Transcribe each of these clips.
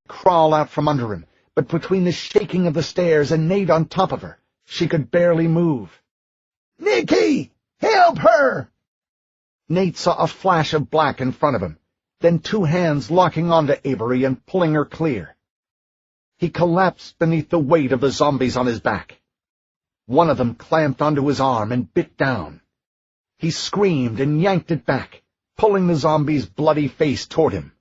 crawl out from under him, but between the shaking of the stairs and Nate on top of her, she could barely move. "Nicky! Help her!" Nate saw a flash of black in front of him, then two hands locking onto Avery and pulling her clear. He collapsed beneath the weight of the zombies on his back. One of them clamped onto his arm and bit down. He screamed and yanked it back, pulling the zombie's bloody face toward him.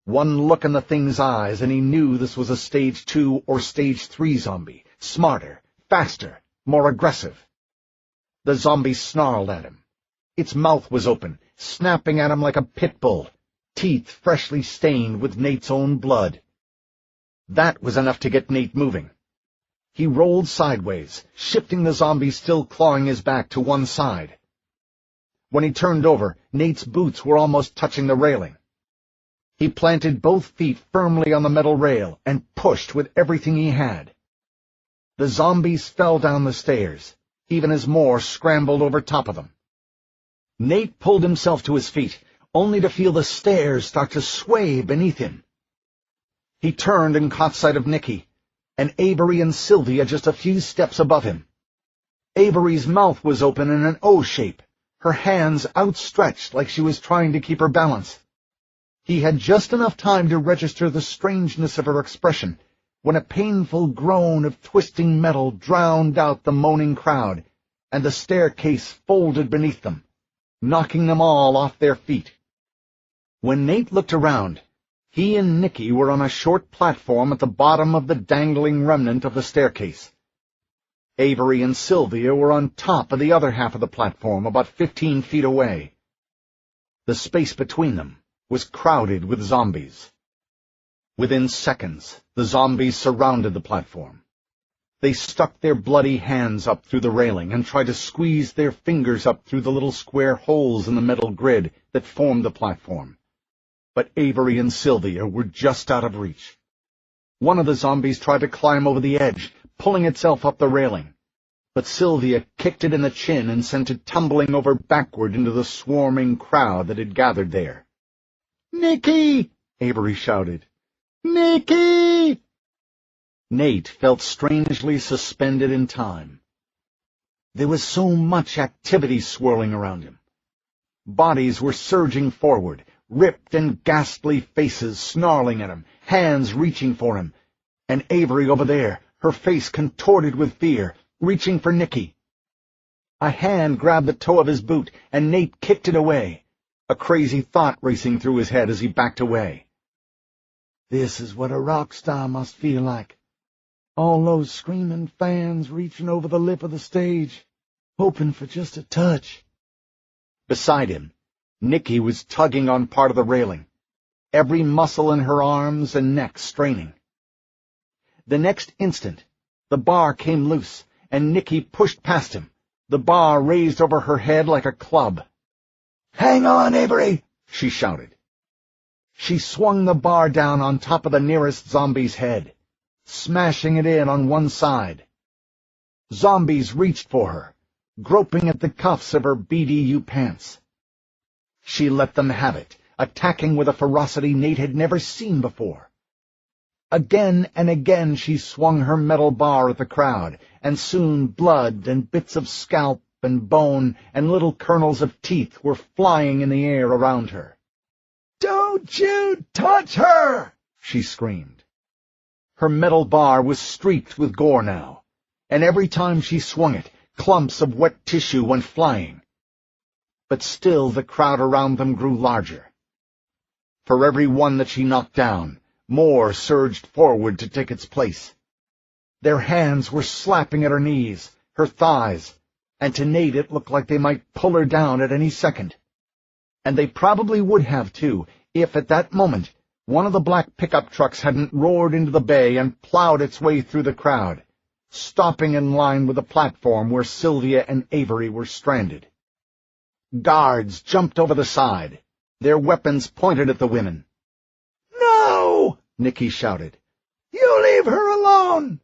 One look in the thing's eyes, and he knew this was a Stage 2 or Stage 3 zombie, smarter, faster, more aggressive. The zombie snarled at him. Its mouth was open, snapping at him like a pit bull, teeth freshly stained with Nate's own blood. That was enough to get Nate moving. He rolled sideways, shifting the zombie still clawing his back to one side. When he turned over, Nate's boots were almost touching the railing. He planted both feet firmly on the metal rail and pushed with everything he had. The zombies fell down the stairs, even as more scrambled over top of them. Nate pulled himself to his feet, only to feel the stairs start to sway beneath him. He turned and caught sight of Nicky, and Avery and Sylvia just a few steps above him. Avery's mouth was open in an O shape, her hands outstretched like she was trying to keep her balance. He had just enough time to register the strangeness of her expression when a painful groan of twisting metal drowned out the moaning crowd, and the staircase folded beneath them, knocking them all off their feet. When Nate looked around, he and Nicky were on a short platform at the bottom of the dangling remnant of the staircase. Avery and Sylvia were on top of the other half of the platform, about 15 feet away. The space between them was crowded with zombies. Within seconds, the zombies surrounded the platform. They stuck their bloody hands up through the railing and tried to squeeze their fingers up through the little square holes in the metal grid that formed the platform. But Avery and Sylvia were just out of reach. One of the zombies tried to climb over the edge, pulling itself up the railing, but Sylvia kicked it in the chin and sent it tumbling over backward into the swarming crowd that had gathered there. "Nicky!" Avery shouted. "Nicky!" Nate felt strangely suspended in time. There was so much activity swirling around him. Bodies were surging forward, ripped and ghastly faces snarling at him, hands reaching for him, and Avery over there, her face contorted with fear, reaching for Nicky. A hand grabbed the toe of his boot, and Nate kicked it away, a crazy thought racing through his head as he backed away. This is what a rock star must feel like. All those screaming fans reaching over the lip of the stage, hoping for just a touch. Beside him, Nicky was tugging on part of the railing, every muscle in her arms and neck straining. The next instant, the bar came loose, and Nicky pushed past him, the bar raised over her head like a club. "Hang on, Avery!" she shouted. She swung the bar down on top of the nearest zombie's head, smashing it in on one side. Zombies reached for her, groping at the cuffs of her BDU pants. She let them have it, attacking with a ferocity Nate had never seen before. Again and again she swung her metal bar at the crowd, and soon blood and bits of scalp and bone and little kernels of teeth were flying in the air around her. "Don't you touch her!" she screamed. Her metal bar was streaked with gore now, and every time she swung it, clumps of wet tissue went flying. But still the crowd around them grew larger. For every one that she knocked down, more surged forward to take its place. Their hands were slapping at her knees, her thighs, and to Nate it looked like they might pull her down at any second. And they probably would have, too, if at that moment one of the black pickup trucks hadn't roared into the bay and plowed its way through the crowd, stopping in line with the platform where Sylvia and Avery were stranded. Guards jumped over the side, their weapons pointed at the women. "No!" Nicky shouted. "You leave her alone!"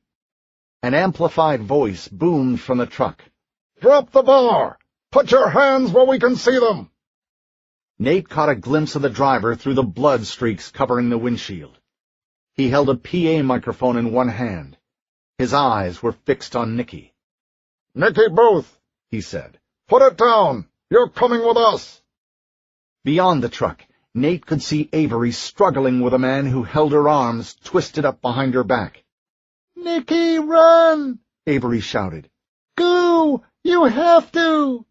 An amplified voice boomed from the truck. "Drop the bar! Put your hands where we can see them!" Nate caught a glimpse of the driver through the blood streaks covering the windshield. He held a PA microphone in one hand. His eyes were fixed on Nicky. "Nicky Booth," he said, "put it down. You're coming with us." Beyond the truck, Nate could see Avery struggling with a man who held her arms twisted up behind her back. "Nicky, run!" Avery shouted. "Go! You have to!"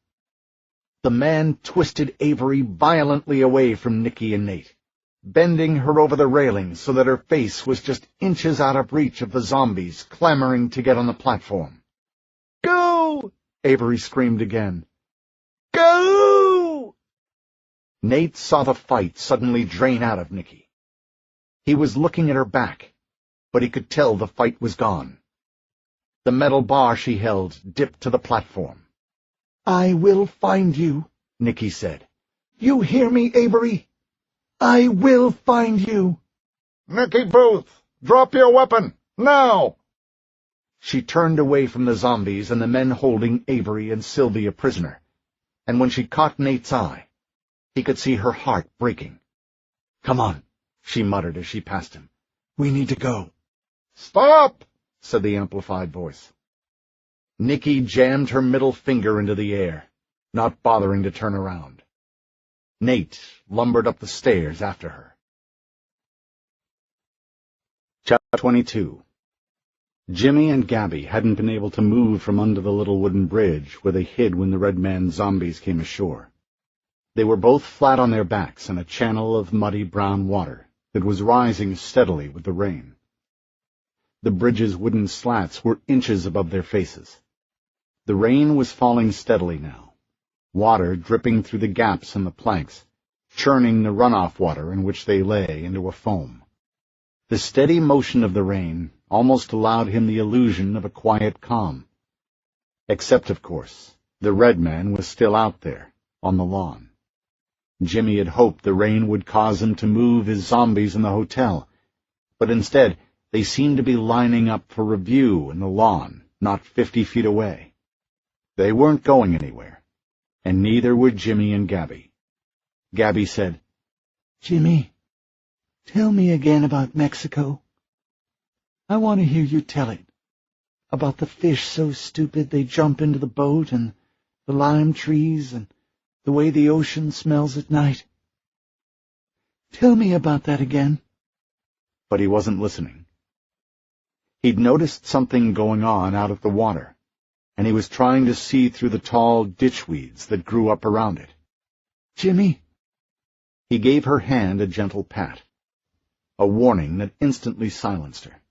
The man twisted Avery violently away from Nicky and Nate, bending her over the railing so that her face was just inches out of reach of the zombies clamoring to get on the platform. "Go!" Avery screamed again. "Go!" Nate saw the fight suddenly drain out of Nicky. He was looking at her back, but he could tell the fight was gone. The metal bar she held dipped to the platform. "I will find you," Nicky said. "You hear me, Avery? I will find you." "Nicky Booth, drop your weapon, now!" She turned away from the zombies and the men holding Avery and Sylvia prisoner, and when she caught Nate's eye, he could see her heart breaking. "Come on," she muttered as she passed him. "We need to go." "Stop!" said the amplified voice. Nicky jammed her middle finger into the air, not bothering to turn around. Nate lumbered up the stairs after her. Chapter 22. Jimmy and Gabby hadn't been able to move from under the little wooden bridge where they hid when the Red Man's zombies came ashore. They were both flat on their backs in a channel of muddy brown water that was rising steadily with the rain. The bridge's wooden slats were inches above their faces. The rain was falling steadily now, water dripping through the gaps in the planks, churning the runoff water in which they lay into a foam. The steady motion of the rain almost allowed him the illusion of a quiet calm. Except, of course, the Red Man was still out there, on the lawn. Jimmy had hoped the rain would cause him to move his zombies in the hotel, but instead they seemed to be lining up for review in the lawn, not 50 feet away. They weren't going anywhere, and neither were Jimmy and Gabby. Gabby said, "Jimmy, tell me again about Mexico. I want to hear you tell it. About the fish so stupid they jump into the boat, and the lime trees, and the way the ocean smells at night. Tell me about that again." But he wasn't listening. He'd noticed something going on out of the water, and he was trying to see through the tall ditchweeds that grew up around it. "Jimmy!" He gave her hand a gentle pat, a warning that instantly silenced her.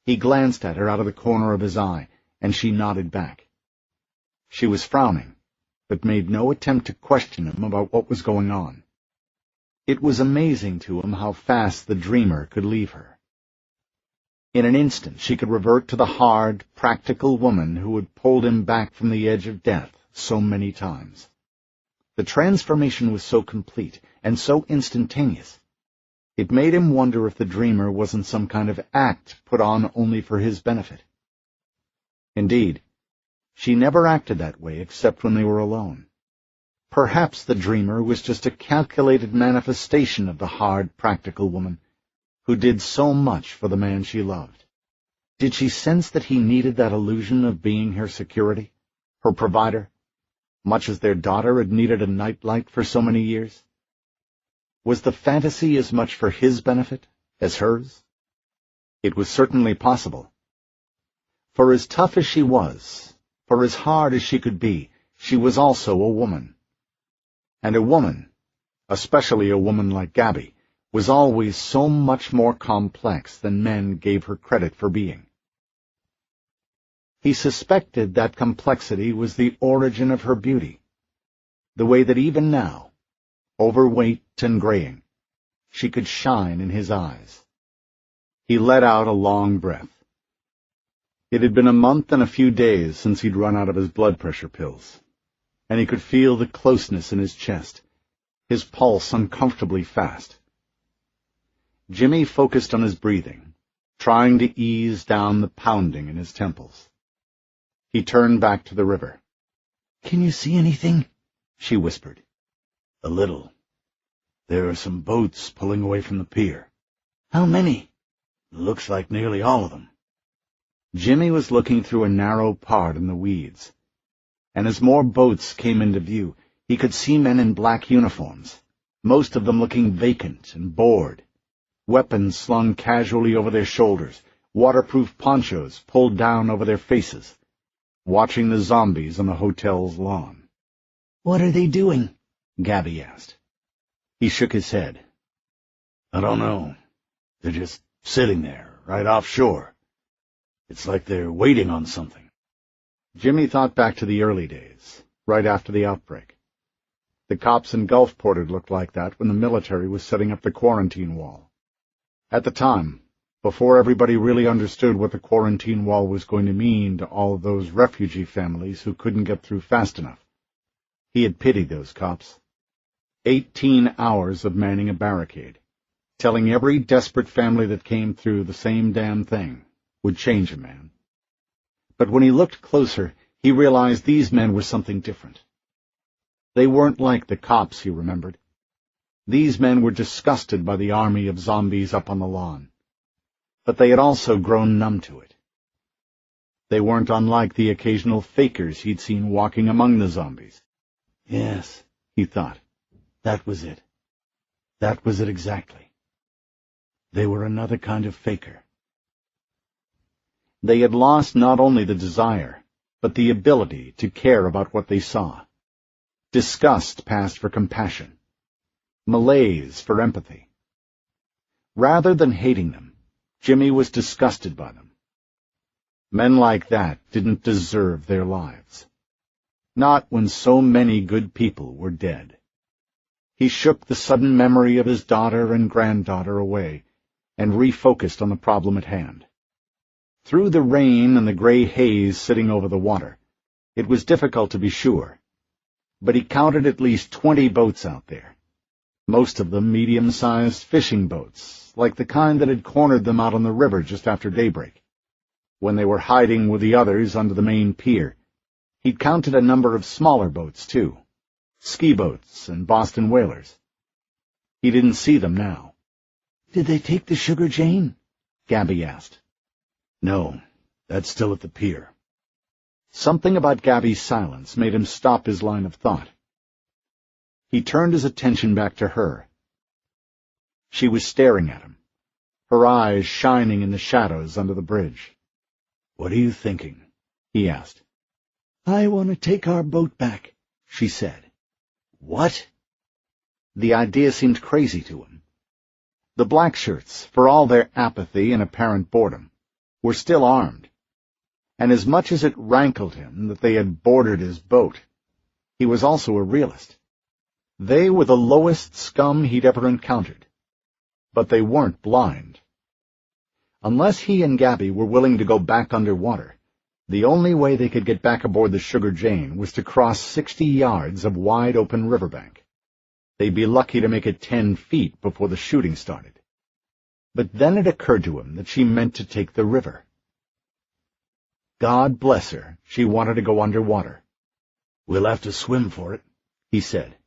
He glanced at her out of the corner of his eye, and she nodded back. She was frowning, but made no attempt to question him about what was going on. It was amazing to him how fast the dreamer could leave her. In an instant she could revert to the hard, practical woman who had pulled him back from the edge of death so many times. The transformation was so complete and so instantaneous. It made him wonder if the dreamer wasn't some kind of act put on only for his benefit. Indeed, she never acted that way except when they were alone. Perhaps the dreamer was just a calculated manifestation of the hard, practical woman who did so much for the man she loved. Did she sense that he needed that illusion of being her security, her provider, much as their daughter had needed a nightlight for so many years? Was the fantasy as much for his benefit as hers? It was certainly possible. For as tough as she was, for as hard as she could be, she was also a woman. And a woman, especially a woman like Gabby, was always so much more complex than men gave her credit for being. He suspected that complexity was the origin of her beauty, the way that even now, overweight and graying, she could shine in his eyes. He let out a long breath. It had been a month and a few days since he'd run out of his blood pressure pills, and he could feel the closeness in his chest, his pulse uncomfortably fast. Jimmy focused on his breathing, trying to ease down the pounding in his temples. He turned back to the river. "Can you see anything?" she whispered. "A little. There are some boats pulling away from the pier." How many? Looks like nearly all of them. Jimmy was looking through a narrow part in the weeds, and as more boats came into view, he could see men in black uniforms, most of them looking vacant and bored, weapons slung casually over their shoulders, waterproof ponchos pulled down over their faces, watching the zombies on the hotel's lawn. "What are they doing?" Gabby asked. He shook his head. "I don't know. They're just sitting there, right offshore. It's like they're waiting on something." Jimmy thought back to the early days, right after the outbreak. The cops in Gulfport had looked like that when the military was setting up the quarantine wall. At the time, before everybody really understood what the quarantine wall was going to mean to all of those refugee families who couldn't get through fast enough, he had pitied those cops. 18 hours of manning a barricade, telling every desperate family that came through the same damn thing, would change a man. But when he looked closer, he realized these men were something different. They weren't like the cops, he remembered. These men were disgusted by the army of zombies up on the lawn, but they had also grown numb to it. They weren't unlike the occasional fakers he'd seen walking among the zombies. Yes, he thought, that was it. That was it exactly. They were another kind of faker. They had lost not only the desire, but the ability to care about what they saw. Disgust passed for compassion. Malaise for empathy. Rather than hating them, Jimmy was disgusted by them. Men like that didn't deserve their lives. Not when so many good people were dead. He shook the sudden memory of his daughter and granddaughter away and refocused on the problem at hand. Through the rain and the gray haze sitting over the water, it was difficult to be sure, but he counted at least 20 boats out there, most of them medium-sized fishing boats, like the kind that had cornered them out on the river just after daybreak. When they were hiding with the others under the main pier, he'd counted a number of smaller boats, too, ski boats and Boston whalers. He didn't see them now. "Did they take the Sugar Jane?" Gabby asked. "No, that's still at the pier." Something about Gabby's silence made him stop his line of thought. He turned his attention back to her. She was staring at him, her eyes shining in the shadows under the bridge. "What are you thinking?" he asked. "I want to take our boat back," she said. "What?" The idea seemed crazy to him. The Blackshirts, for all their apathy and apparent boredom, were still armed, and as much as it rankled him that they had boarded his boat, he was also a realist. They were the lowest scum he'd ever encountered, but they weren't blind. Unless he and Gabby were willing to go back underwater, the only way they could get back aboard the Sugar Jane was to cross 60 yards of wide-open riverbank. They'd be lucky to make it 10 feet before the shooting started. But then it occurred to him that she meant to take the river. God bless her, she wanted to go underwater. "We'll have to swim for it," he said.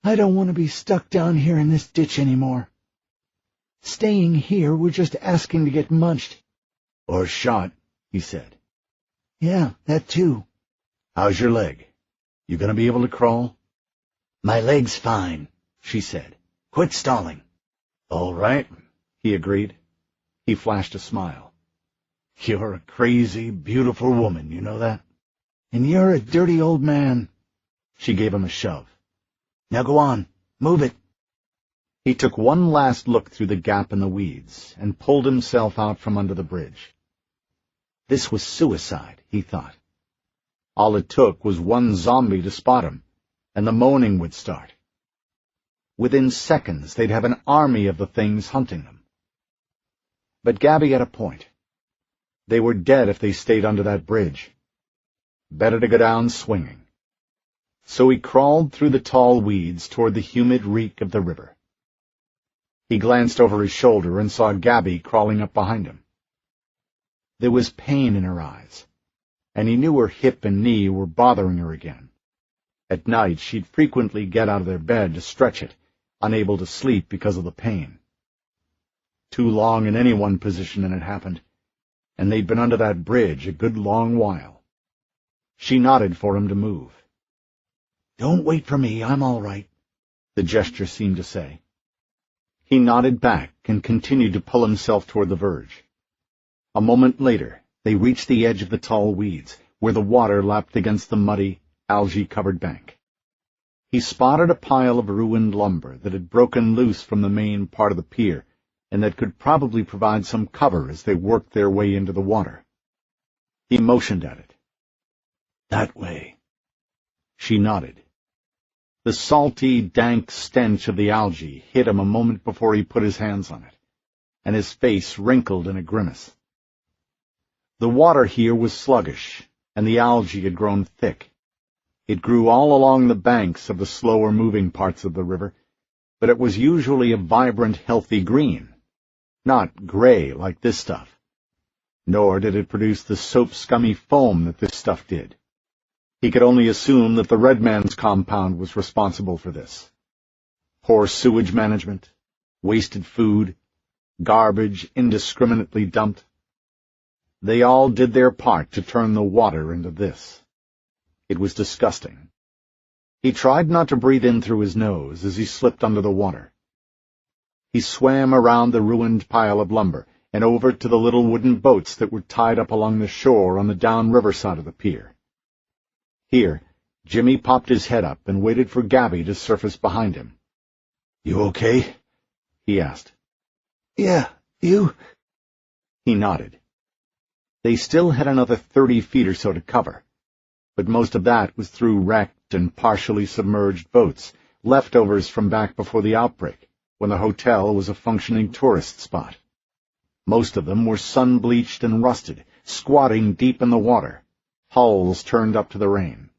"I don't want to be stuck down here in this ditch anymore. Staying here, we're just asking to get munched." "Or shot," he said. "Yeah, that too." "How's your leg? You gonna be able to crawl?" "My leg's fine," she said. "Quit stalling." "All right," he agreed. He flashed a smile. "You're a crazy, beautiful woman, you know that? And you're a dirty old man." She gave him a shove. "Now go on, move it." He took one last look through the gap in the weeds and pulled himself out from under the bridge. This was suicide, he thought. All it took was one zombie to spot him, and the moaning would start. Within seconds, they'd have an army of the things hunting them. But Gabby had a point. They were dead if they stayed under that bridge. Better to go down swinging. So he crawled through the tall weeds toward the humid reek of the river. He glanced over his shoulder and saw Gabby crawling up behind him. There was pain in her eyes, and he knew her hip and knee were bothering her again. At night, she'd frequently get out of their bed to stretch it, unable to sleep because of the pain. too long in any one position, and it happened, and they'd been under that bridge a good long while. She nodded for him to move. "Don't wait for me, I'm all right," the gesture seemed to say. He nodded back and continued to pull himself toward the verge. A moment later, they reached the edge of the tall weeds, where the water lapped against the muddy, algae-covered bank. He spotted a pile of ruined lumber that had broken loose from the main part of the pier, and that could probably provide some cover as they worked their way into the water. He motioned at it. "That way." She nodded. The salty, dank stench of the algae hit him a moment before he put his hands on it, and his face wrinkled in a grimace. The water here was sluggish, and the algae had grown thick. It grew all along the banks of the slower-moving parts of the river, but it was usually a vibrant, healthy green, not gray like this stuff. Nor did it produce the soap-scummy foam that this stuff did. He could only assume that the Red Man's compound was responsible for this. Poor sewage management, wasted food, garbage indiscriminately dumped. They all did their part to turn the water into this. It was disgusting. He tried not to breathe in through his nose as he slipped under the water. He swam around the ruined pile of lumber and over to the little wooden boats that were tied up along the shore on the downriver side of the pier. Here, Jimmy popped his head up and waited for Gabby to surface behind him. "You okay?" he asked. "Yeah, you?" He nodded. They still had another 30 feet or so to cover, but most of that was through wrecked and partially submerged boats, leftovers from back before the outbreak, when the hotel was a functioning tourist spot. Most of them were sun-bleached and rusted, squatting deep in the water, hulls turned up to the rain.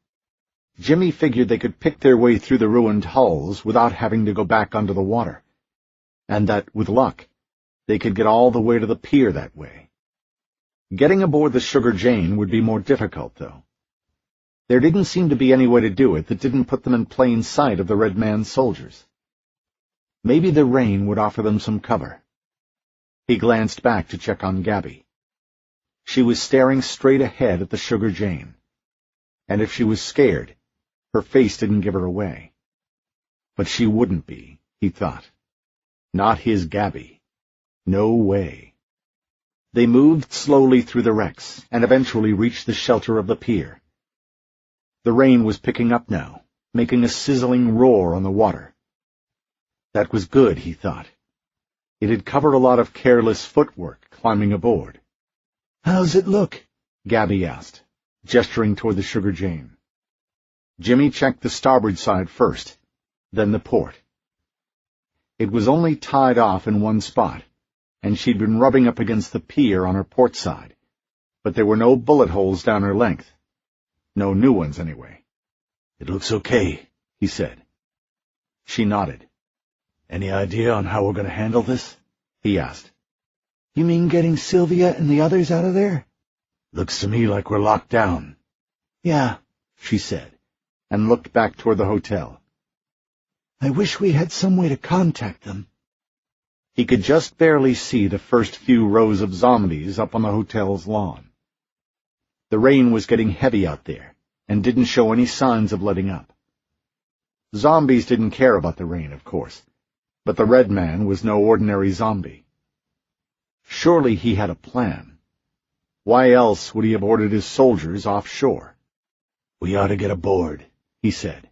Jimmy figured they could pick their way through the ruined hulls without having to go back under the water, and that, with luck, they could get all the way to the pier that way. Getting aboard the Sugar Jane would be more difficult, though. There didn't seem to be any way to do it that didn't put them in plain sight of the Red Man's soldiers. Maybe the rain would offer them some cover. He glanced back to check on Gabby. She was staring straight ahead at the Sugar Jane, and if she was scared, her face didn't give her away. But she wouldn't be, he thought. Not his Gabby. No way. They moved slowly through the wrecks and eventually reached the shelter of the pier. The rain was picking up now, making a sizzling roar on the water. That was good, he thought. It had covered a lot of careless footwork climbing aboard. "How's it look?" Gabby asked, gesturing toward the Sugar Jane. Jimmy checked the starboard side first, then the port. It was only tied off in one spot, and she'd been rubbing up against the pier on her port side, but there were no bullet holes down her length. No new ones, anyway. "It looks okay," he said. She nodded. "Any idea on how we're going to handle this?" he asked. "You mean getting Sylvia and the others out of there?" "Looks to me like we're locked down." "Yeah," she said, and looked back toward the hotel. "I wish we had some way to contact them." He could just barely see the first few rows of zombies up on the hotel's lawn. The rain was getting heavy out there, and didn't show any signs of letting up. Zombies didn't care about the rain, of course, but the Red Man was no ordinary zombie. Surely he had a plan. Why else would he have ordered his soldiers offshore? "We ought to get aboard," he said.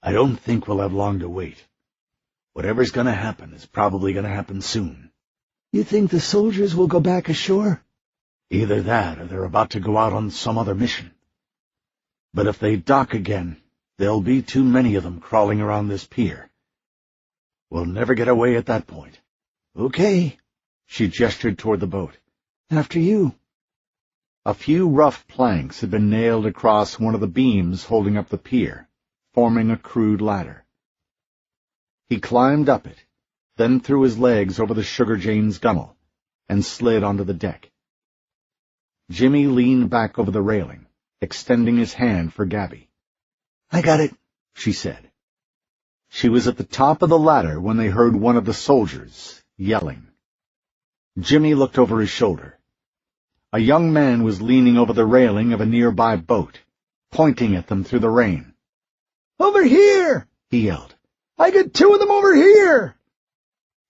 "I don't think we'll have long to wait. Whatever's going to happen is probably going to happen soon." "You think the soldiers will go back ashore?" "Either that, or they're about to go out on some other mission. But if they dock again, there'll be too many of them crawling around this pier. We'll never get away at that point." "Okay." She gestured toward the boat. "After you." A few rough planks had been nailed across one of the beams holding up the pier, forming a crude ladder. He climbed up it, then threw his legs over the Sugar Jane's gunwale, and slid onto the deck. Jimmy leaned back over the railing, extending his hand for Gabby. "I got it," she said. She was at the top of the ladder when they heard one of the soldiers yelling. Jimmy looked over his shoulder. A young man was leaning over the railing of a nearby boat, pointing at them through the rain. "Over here!" he yelled. "I got 2 of them over here!"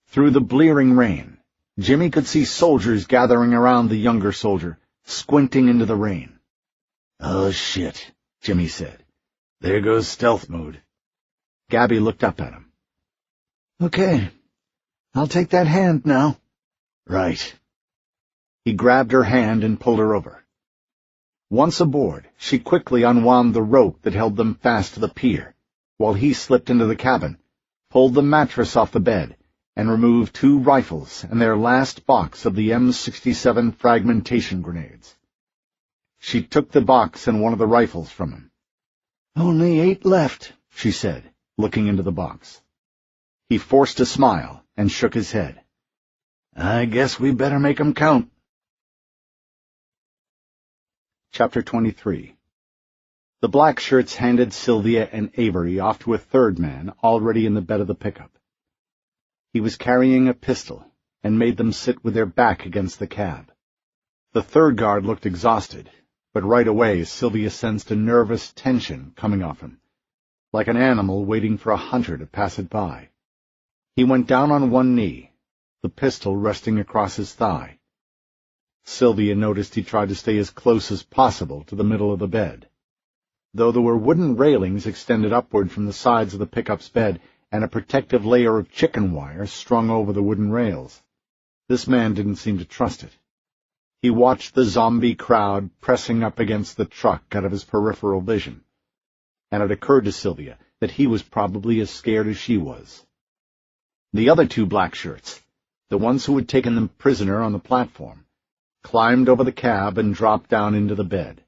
Through the blearing rain, Jimmy could see soldiers gathering around the younger soldier, squinting into the rain. "Oh, shit," Jimmy said. "There goes stealth mode." Gabby looked up at him. "Okay, I'll take that hand now." "Right." He grabbed her hand and pulled her over. Once aboard, she quickly unwound the rope that held them fast to the pier, while he slipped into the cabin, pulled the mattress off the bed, and removed 2 rifles and their last box of the M67 fragmentation grenades. She took the box and one of the rifles from him. "Only 8 left," she said, looking into the box. He forced a smile and shook his head. "I guess we better make 'em count." Chapter 23. The black shirts handed Sylvia and Avery off to a third man already in the bed of the pickup. He was carrying a pistol and made them sit with their back against the cab. The third guard looked exhausted, but right away Sylvia sensed a nervous tension coming off him, like an animal waiting for a hunter to pass it by. He went down on one knee, the pistol resting across his thigh. Sylvia noticed he tried to stay as close as possible to the middle of the bed. Though there were wooden railings extended upward from the sides of the pickup's bed and a protective layer of chicken wire strung over the wooden rails, this man didn't seem to trust it. He watched the zombie crowd pressing up against the truck out of his peripheral vision, and it occurred to Sylvia that he was probably as scared as she was. The other 2 black shirts, the ones who had taken them prisoner on the platform, climbed over the cab and dropped down into the bed.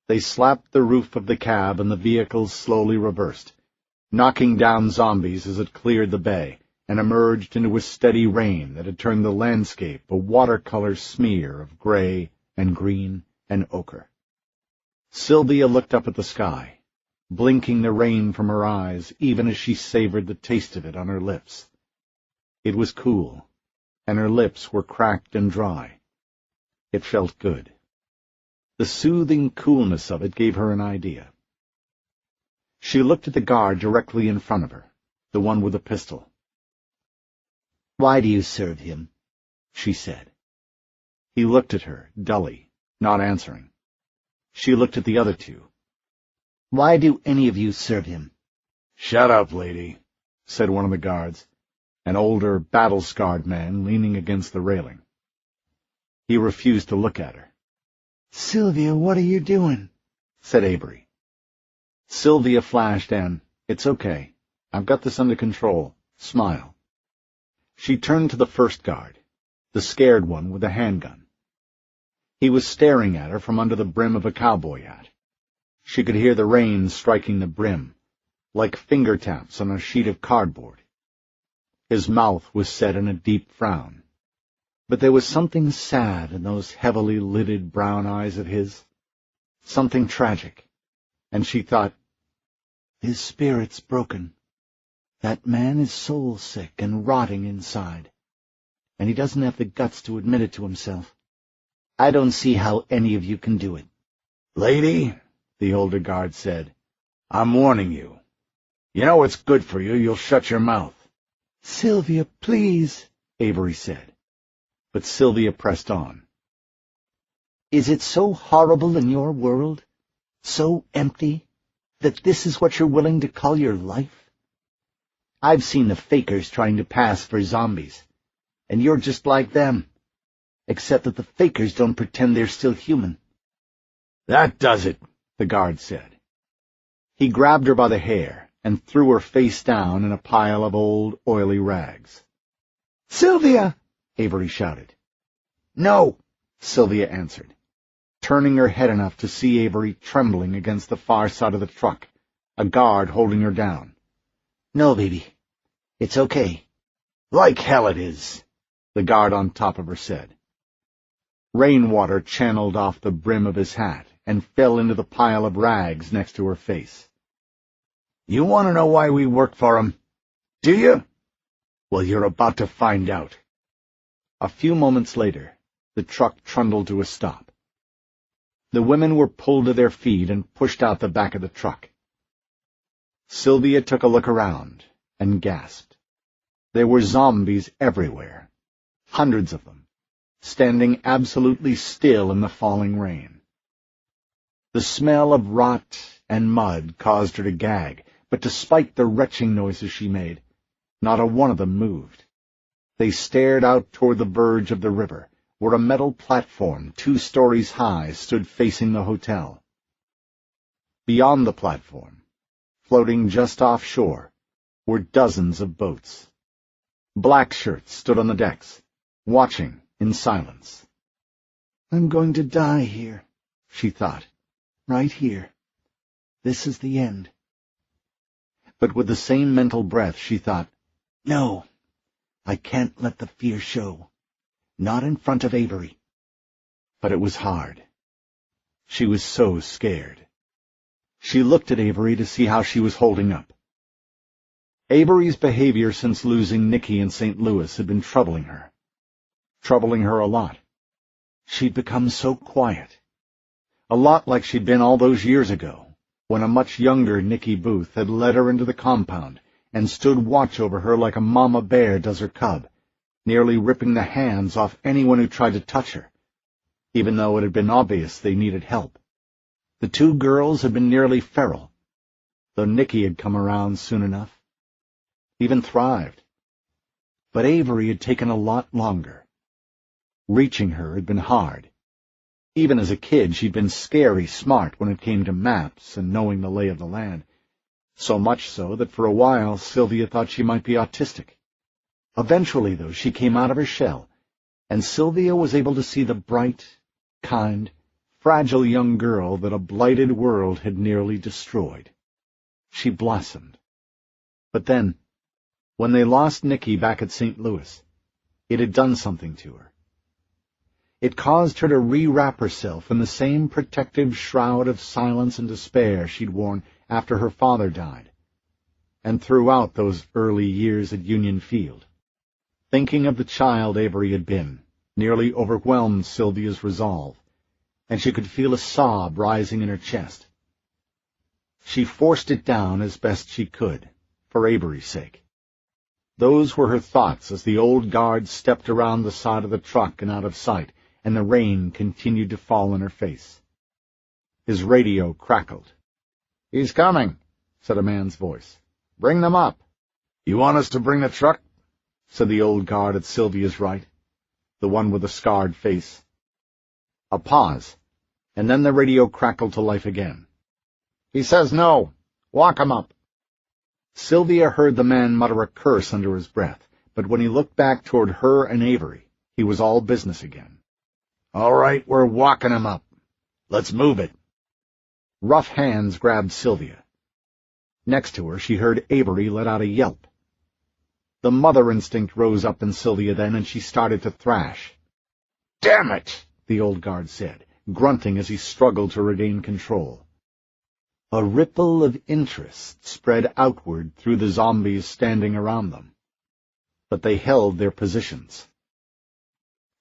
They slapped the roof of the cab and the vehicle slowly reversed, knocking down zombies as it cleared the bay and emerged into a steady rain that had turned the landscape a watercolor smear of gray and green and ochre. Sylvia looked up at the sky, blinking the rain from her eyes even as she savored the taste of it on her lips. It was cool, and her lips were cracked and dry. It felt good. The soothing coolness of it gave her an idea. She looked at the guard directly in front of her, the one with the pistol. "Why do you serve him?" she said. He looked at her, dully, not answering. She looked at the other 2. "Why do any of you serve him?" "Shut up, lady," said one of the guards, an older, battle-scarred man leaning against the railing. He refused to look at her. "Sylvia, what are you doing?" said Avery. Sylvia flashed an, "It's okay. I've got this under control," smile. She turned to the first guard, the scared one with a handgun. He was staring at her from under the brim of a cowboy hat. She could hear the rain striking the brim, like finger taps on a sheet of cardboard. His mouth was set in a deep frown, but there was something sad in those heavily lidded brown eyes of his, something tragic, and she thought, "His spirit's broken. That man is soul-sick and rotting inside, and he doesn't have the guts to admit it to himself. I don't see how any of you can do it." "Lady," the older guard said, "I'm warning you. You know what's good for you. You'll shut your mouth." "Sylvia, please," Avery said. But Sylvia pressed on. "Is it so horrible in your world, so empty, that this is what you're willing to call your life? I've seen the fakers trying to pass for zombies, and you're just like them, except that the fakers don't pretend they're still human." "That does it," the guard said. He grabbed her by the hair and threw her face down in a pile of old, oily rags. "Sylvia!" Avery shouted. "No," Sylvia answered, turning her head enough to see Avery trembling against the far side of the truck, a guard holding her down. "No, baby. It's okay." "Like hell it is," the guard on top of her said. Rainwater channeled off the brim of his hat and fell into the pile of rags next to her face. "You want to know why we work for him? Do you? Well, you're about to find out." A few moments later, the truck trundled to a stop. The women were pulled to their feet and pushed out the back of the truck. Sylvia took a look around and gasped. There were zombies everywhere, hundreds of them, standing absolutely still in the falling rain. The smell of rot and mud caused her to gag, but despite the retching noises she made, not a one of them moved. They stared out toward the verge of the river, where a metal platform 2 stories high stood facing the hotel. Beyond the platform, floating just offshore, were dozens of boats. Black shirts stood on the decks, watching in silence. "I'm going to die here," she thought. "Right here. This is the end." But with the same mental breath, she thought, "No, I can't let the fear show. Not in front of Avery." But it was hard. She was so scared. She looked at Avery to see how she was holding up. Avery's behavior since losing Nicky in St. Louis had been troubling her a lot. She'd become so quiet, a lot like she'd been all those years ago, when a much younger Nicky Booth had led her into the compound and stood watch over her like a mama bear does her cub, nearly ripping the hands off anyone who tried to touch her, even though it had been obvious they needed help. The 2 girls had been nearly feral, though Nicky had come around soon enough, even thrived. But Avery had taken a lot longer. Reaching her had been hard. Even as a kid, she'd been scary smart when it came to maps and knowing the lay of the land, so much so that for a while Sylvia thought she might be autistic. Eventually, though, she came out of her shell, and Sylvia was able to see the bright, kind, fragile young girl that a blighted world had nearly destroyed. She blossomed. But then, when they lost Nicky back at St. Louis, it had done something to her. It caused her to rewrap herself in the same protective shroud of silence and despair she'd worn after her father died, and throughout those early years at Union Field. Thinking of the child Avery had been nearly overwhelmed Sylvia's resolve, and she could feel a sob rising in her chest. She forced it down as best she could, for Avery's sake. Those were her thoughts as the old guard stepped around the side of the truck and out of sight, and the rain continued to fall in her face. His radio crackled. "He's coming," said a man's voice. "Bring them up." "You want us to bring the truck?" said the old guard at Sylvia's right, the one with the scarred face. A pause, and then the radio crackled to life again. "He says no. Walk him up." Sylvia heard the man mutter a curse under his breath, but when he looked back toward her and Avery, he was all business again. "All right, we're walking him up. Let's move it." Rough hands grabbed Sylvia. Next to her, she heard Avery let out a yelp. The mother instinct rose up in Sylvia then, and she started to thrash. "Damn it!" the old guard said, grunting as he struggled to regain control. A ripple of interest spread outward through the zombies standing around them, but they held their positions.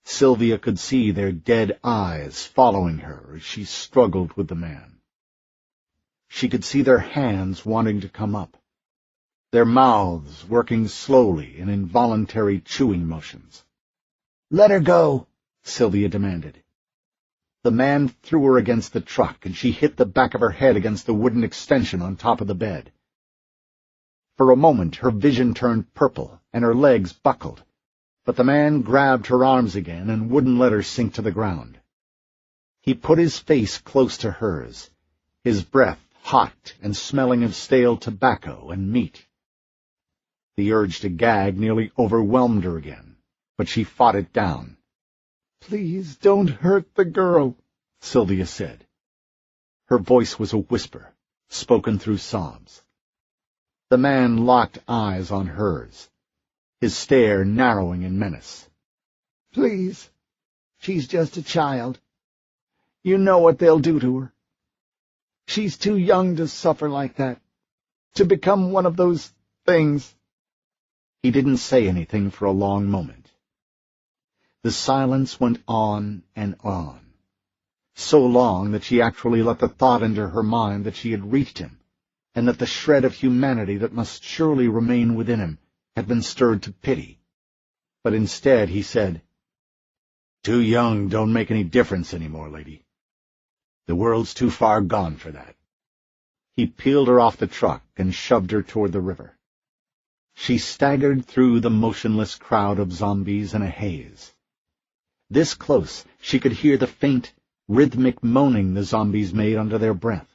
Sylvia could see their dead eyes following her as she struggled with the man. She could see their hands wanting to come up, their mouths working slowly in involuntary chewing motions. "Let her go," Sylvia demanded. The man threw her against the truck, and she hit the back of her head against the wooden extension on top of the bed. For a moment her vision turned purple, and her legs buckled, but the man grabbed her arms again and wouldn't let her sink to the ground. He put his face close to hers, his breath hot and smelling of stale tobacco and meat. The urge to gag nearly overwhelmed her again, but she fought it down. "Please don't hurt the girl," Sylvia said. Her voice was a whisper, spoken through sobs. The man locked eyes on hers, his stare narrowing in menace. "Please, she's just a child. You know what they'll do to her. She's too young to suffer like that, to become one of those things." He didn't say anything for a long moment. The silence went on and on, so long that she actually let the thought into her mind that she had reached him, and that the shred of humanity that must surely remain within him had been stirred to pity. But instead he said, "Too young don't make any difference anymore, lady. The world's too far gone for that." He peeled her off the truck and shoved her toward the river. She staggered through the motionless crowd of zombies in a haze. This close, she could hear the faint, rhythmic moaning the zombies made under their breath,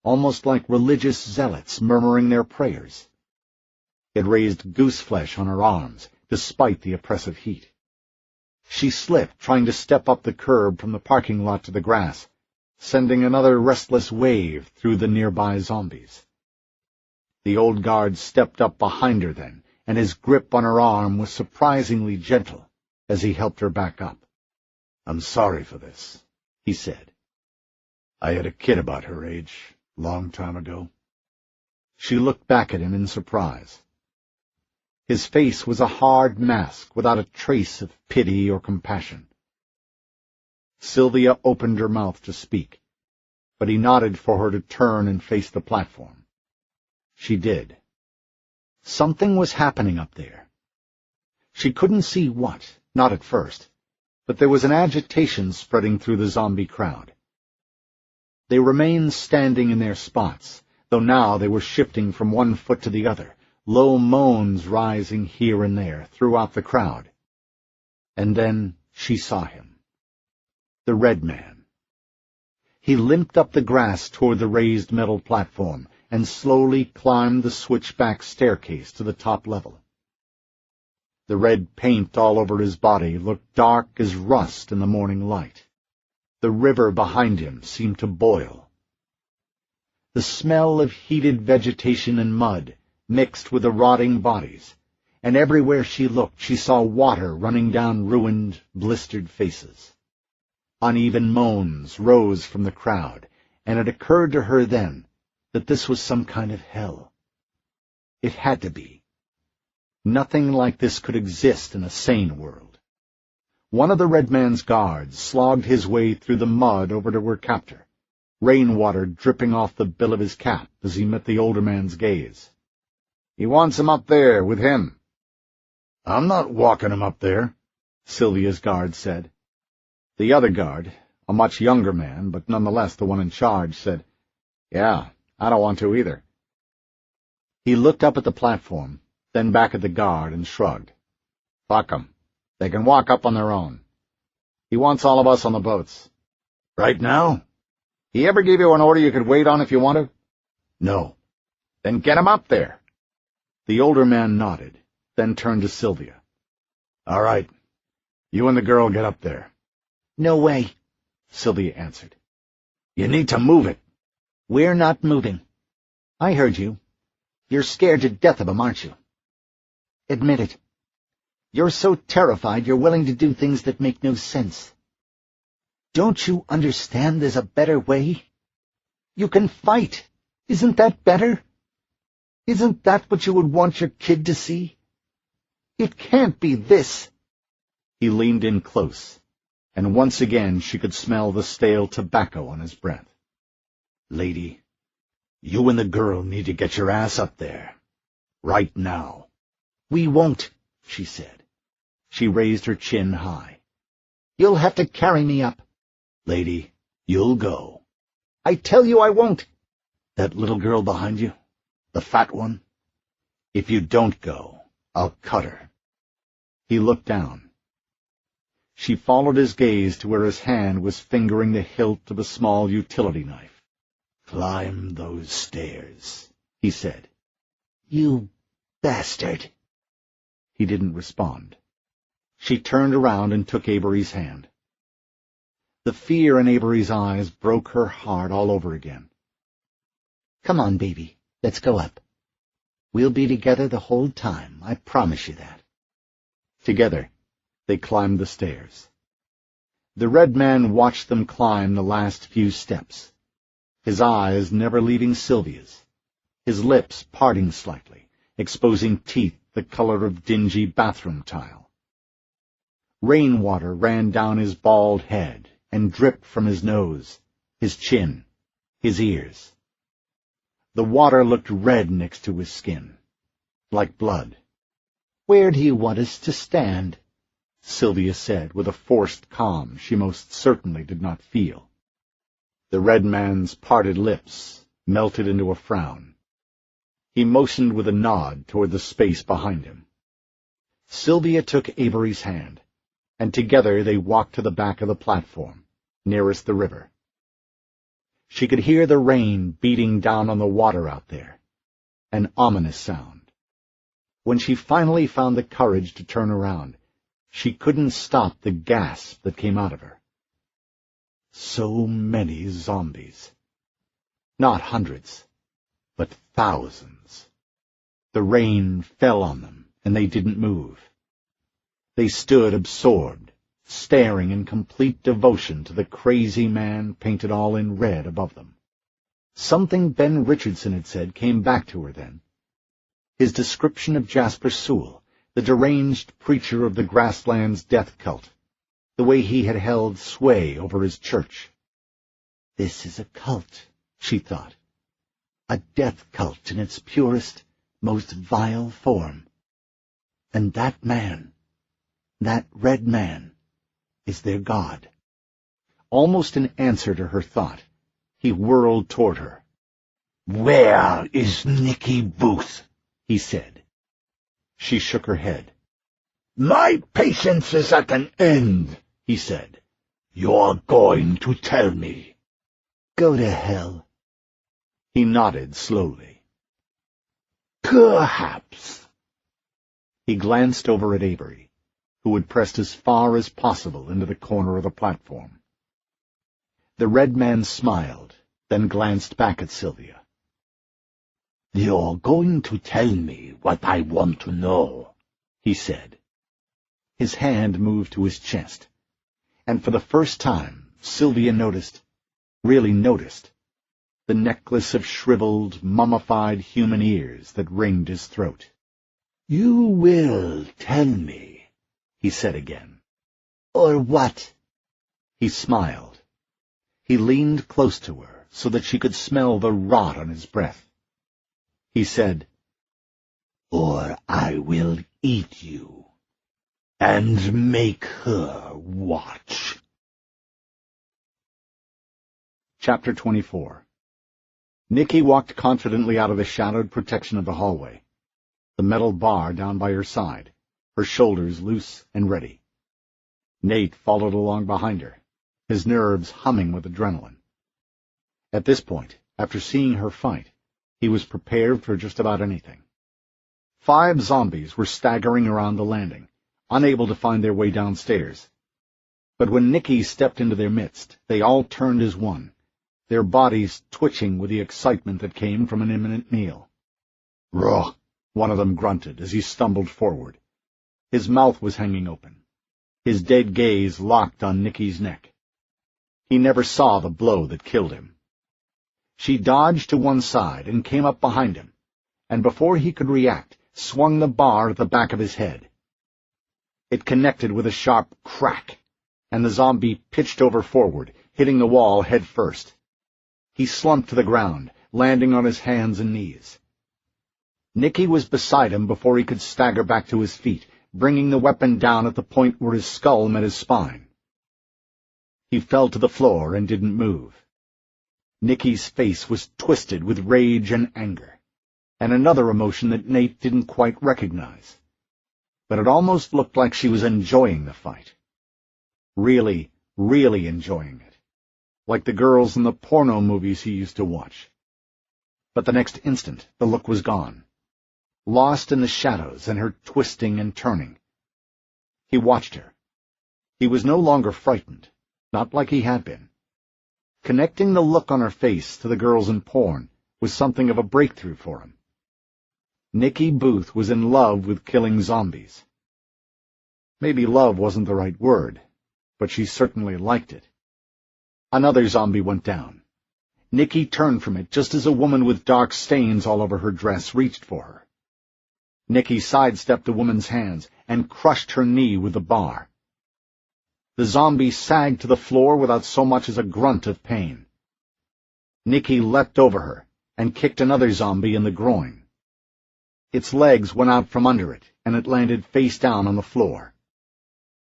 almost like religious zealots murmuring their prayers. It raised gooseflesh on her arms, despite the oppressive heat. She slipped, trying to step up the curb from the parking lot to the grass, sending another restless wave through the nearby zombies. The old guard stepped up behind her then, and his grip on her arm was surprisingly gentle as he helped her back up. "I'm sorry for this," he said. "I had a kid about her age, long time ago." She looked back at him in surprise. His face was a hard mask without a trace of pity or compassion. Sylvia opened her mouth to speak, but he nodded for her to turn and face the platform. She did. Something was happening up there. She couldn't see what, not at first, but there was an agitation spreading through the zombie crowd. They remained standing in their spots, though now they were shifting from one foot to the other, low moans rising here and there throughout the crowd. And then she saw him. The Red Man. He limped up the grass toward the raised metal platform and slowly climbed the switchback staircase to the top level. The red paint all over his body looked dark as rust in the morning light. The river behind him seemed to boil. The smell of heated vegetation and mud mixed with the rotting bodies, and everywhere she looked she saw water running down ruined, blistered faces. Uneven moans rose from the crowd, and it occurred to her then that this was some kind of hell. It had to be. Nothing like this could exist in a sane world. One of the Red Man's guards slogged his way through the mud over to her captor, rainwater dripping off the bill of his cap as he met the older man's gaze. "He wants him up there, with him." "I'm not walking him up there," Sylvia's guard said. The other guard, a much younger man, but nonetheless the one in charge, said, "Yeah, I don't want to either." He looked up at the platform, then back at the guard, and shrugged. "Fuck 'em. They can walk up on their own. He wants all of us on the boats." "Right now? He ever gave you an order you could wait on if you want to?" "No." "Then get him up there." The older man nodded, then turned to Sylvia. "All right. You and the girl get up there." "No way," Sylvia answered. "You need to move it." "We're not moving. I heard you. You're scared to death of him, aren't you? Admit it. You're so terrified you're willing to do things that make no sense. Don't you understand there's a better way? You can fight. Isn't that better? Isn't that what you would want your kid to see? It can't be this." He leaned in close, and once again she could smell the stale tobacco on his breath. "Lady, you and the girl need to get your ass up there. Right now." "We won't," she said. She raised her chin high. "You'll have to carry me up." "Lady, you'll go." "I tell you I won't." "That little girl behind you? The fat one? If you don't go, I'll cut her." He looked down. She followed his gaze to where his hand was fingering the hilt of a small utility knife. "Climb those stairs," he said. "You bastard." He didn't respond. She turned around and took Avery's hand. The fear in Avery's eyes broke her heart all over again. "Come on, baby. Let's go up. We'll be together the whole time, I promise you that." Together, they climbed the stairs. The Red Man watched them climb the last few steps, his eyes never leaving Sylvia's, his lips parting slightly, exposing teeth the color of dingy bathroom tile. Rainwater ran down his bald head and dripped from his nose, his chin, his ears. The water looked red next to his skin, like blood. "Where do you want us to stand?" Sylvia said with a forced calm she most certainly did not feel. The red man's parted lips melted into a frown. He motioned with a nod toward the space behind him. Sylvia took Avery's hand, and together they walked to the back of the platform, nearest the river. She could hear the rain beating down on the water out there, an ominous sound. When she finally found the courage to turn around, she couldn't stop the gasp that came out of her. So many zombies. Not hundreds, but thousands. The rain fell on them, and they didn't move. They stood absorbed, staring in complete devotion to the crazy man painted all in red above them. Something Ben Richardson had said came back to her then. His description of Jasper Sewell, the deranged preacher of the Grasslands death cult, the way he had held sway over his church. This is a cult, she thought. A death cult in its purest, most vile form. And that man, that red man, is their god. Almost in answer to her thought, he whirled toward her. "Where is Nicky Booth?" he said. She shook her head. "My patience is at an end," he said. "You're going to tell me." "Go to hell." He nodded slowly. "Perhaps." He glanced over at Avery, who had pressed as far as possible into the corner of the platform. The red man smiled, then glanced back at Sylvia. "You're going to tell me what I want to know," he said. His hand moved to his chest, and for the first time Sylvia really noticed, the necklace of shriveled, mummified human ears that ringed his throat. "You will tell me," he said again. "Or what?" He smiled. He leaned close to her so that she could smell the rot on his breath. He said, "Or I will eat you, and make her watch." Chapter 24. Nicky walked confidently out of the shadowed protection of the hallway, the metal bar down by her side, her shoulders loose and ready. Nate followed along behind her, his nerves humming with adrenaline. At this point, after seeing her fight, he was prepared for just about anything. 5 zombies were staggering around the landing, unable to find their way downstairs. But when Nicky stepped into their midst, they all turned as one, their bodies twitching with the excitement that came from an imminent meal. "Ruh!" one of them grunted as he stumbled forward. His mouth was hanging open, his dead gaze locked on Nicky's neck. He never saw the blow that killed him. She dodged to one side and came up behind him, and before he could react, swung the bar at the back of his head. It connected with a sharp crack, and the zombie pitched over forward, hitting the wall head first. He slumped to the ground, landing on his hands and knees. Nicky was beside him before he could stagger back to his feet, bringing the weapon down at the point where his skull met his spine. He fell to the floor and didn't move. Nicky's face was twisted with rage and anger, and another emotion that Nate didn't quite recognize. But it almost looked like she was enjoying the fight. Really, really enjoying it. Like the girls in the porno movies he used to watch. But the next instant, the look was gone, lost in the shadows and her twisting and turning. He watched her. He was no longer frightened, not like he had been. Connecting the look on her face to the girls in porn was something of a breakthrough for him. Nicky Booth was in love with killing zombies. Maybe love wasn't the right word, but she certainly liked it. Another zombie went down. Nicky turned from it just as a woman with dark stains all over her dress reached for her. Nicky sidestepped the woman's hands and crushed her knee with the bar. The zombie sagged to the floor without so much as a grunt of pain. Nikki leapt over her and kicked another zombie in the groin. Its legs went out from under it, and it landed face down on the floor.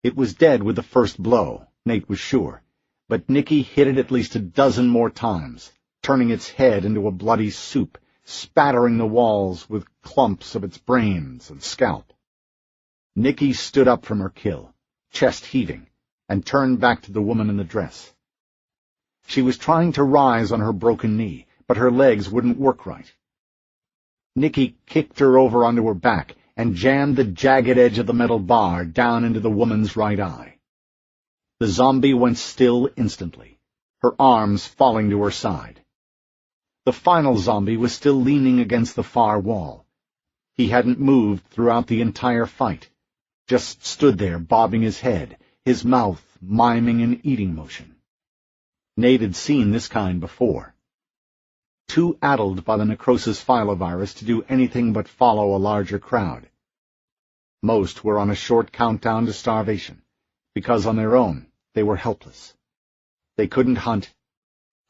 It was dead with the first blow, Nate was sure, but Nikki hit it at least a dozen more times, turning its head into a bloody soup, spattering the walls with clumps of its brains and scalp. Nikki stood up from her kill, chest heaving, and turned back to the woman in the dress. She was trying to rise on her broken knee, but her legs wouldn't work right. Nikki kicked her over onto her back and jammed the jagged edge of the metal bar down into the woman's right eye. The zombie went still instantly, her arms falling to her side. The final zombie was still leaning against the far wall. He hadn't moved throughout the entire fight, just stood there bobbing his head, his mouth miming an eating motion. Nate had seen this kind before. Too addled by the necrosis filovirus to do anything but follow a larger crowd. Most were on a short countdown to starvation, because on their own they were helpless. They couldn't hunt,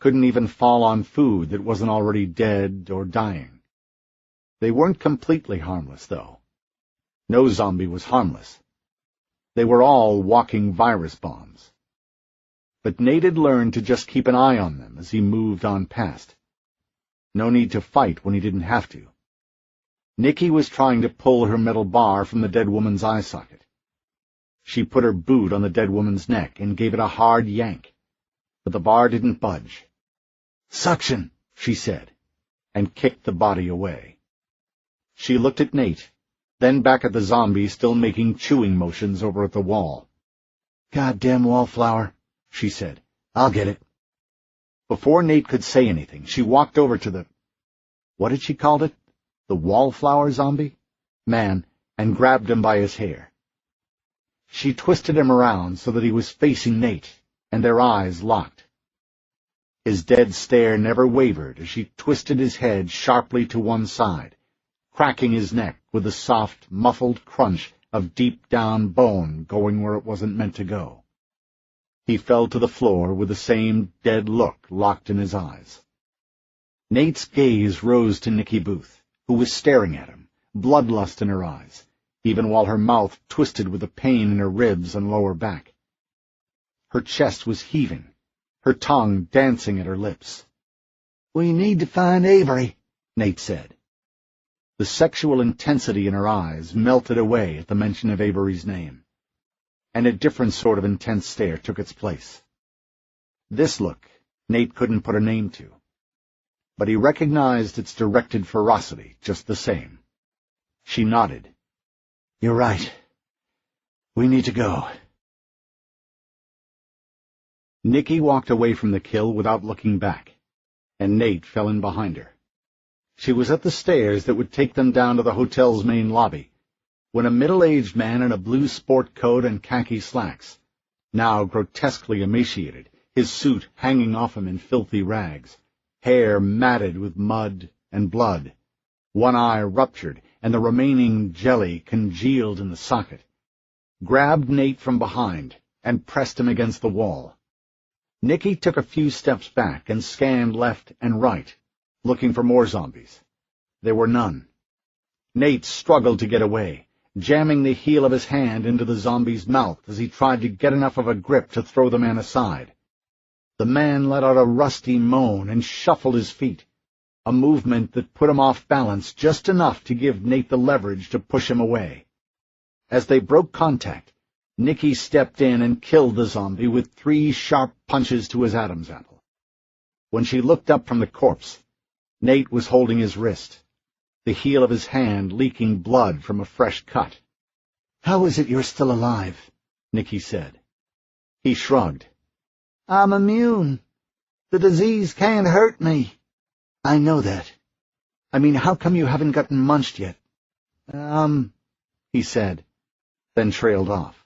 couldn't even fall on food that wasn't already dead or dying. They weren't completely harmless, though. No zombie was harmless. They were all walking virus bombs. But Nate had learned to just keep an eye on them as he moved on past. No need to fight when he didn't have to. Nikki was trying to pull her metal bar from the dead woman's eye socket. She put her boot on the dead woman's neck and gave it a hard yank, but the bar didn't budge. "Suction," she said, and kicked the body away. She looked at Nate, then back at the zombie still making chewing motions over at the wall. "Goddamn wallflower," she said. "I'll get it." Before Nate could say anything, she walked over to the— what had she called it? The wallflower zombie? Man, and grabbed him by his hair. She twisted him around so that he was facing Nate, and their eyes locked. His dead stare never wavered as she twisted his head sharply to one side, cracking his neck with the soft, muffled crunch of deep-down bone going where it wasn't meant to go. He fell to the floor with the same dead look locked in his eyes. Nate's gaze rose to Nikki Booth, who was staring at him, bloodlust in her eyes, even while her mouth twisted with the pain in her ribs and lower back. Her chest was heaving, her tongue dancing at her lips. "We need to find Avery," Nate said. The sexual intensity in her eyes melted away at the mention of Avery's name, and a different sort of intense stare took its place. This look Nate couldn't put a name to, but he recognized its directed ferocity just the same. She nodded. "You're right. We need to go." Nikki walked away from the kill without looking back, and Nate fell in behind her. She was at the stairs that would take them down to the hotel's main lobby, when a middle-aged man in a blue sport coat and khaki slacks, now grotesquely emaciated, his suit hanging off him in filthy rags, hair matted with mud and blood, one eye ruptured and the remaining jelly congealed in the socket, grabbed Nate from behind and pressed him against the wall. Nikki took a few steps back and scanned left and right, looking for more zombies. There were none. Nate struggled to get away, jamming the heel of his hand into the zombie's mouth as he tried to get enough of a grip to throw the man aside. The man let out a rusty moan and shuffled his feet, a movement that put him off balance just enough to give Nate the leverage to push him away. As they broke contact, Nikki stepped in and killed the zombie with 3 sharp punches to his Adam's apple. When she looked up from the corpse, Nate was holding his wrist, the heel of his hand leaking blood from a fresh cut. "How is it you're still alive?" Nikki said. He shrugged. "I'm immune. The disease can't hurt me." "I know that. I mean, how come you haven't gotten munched yet?" He said, then trailed off.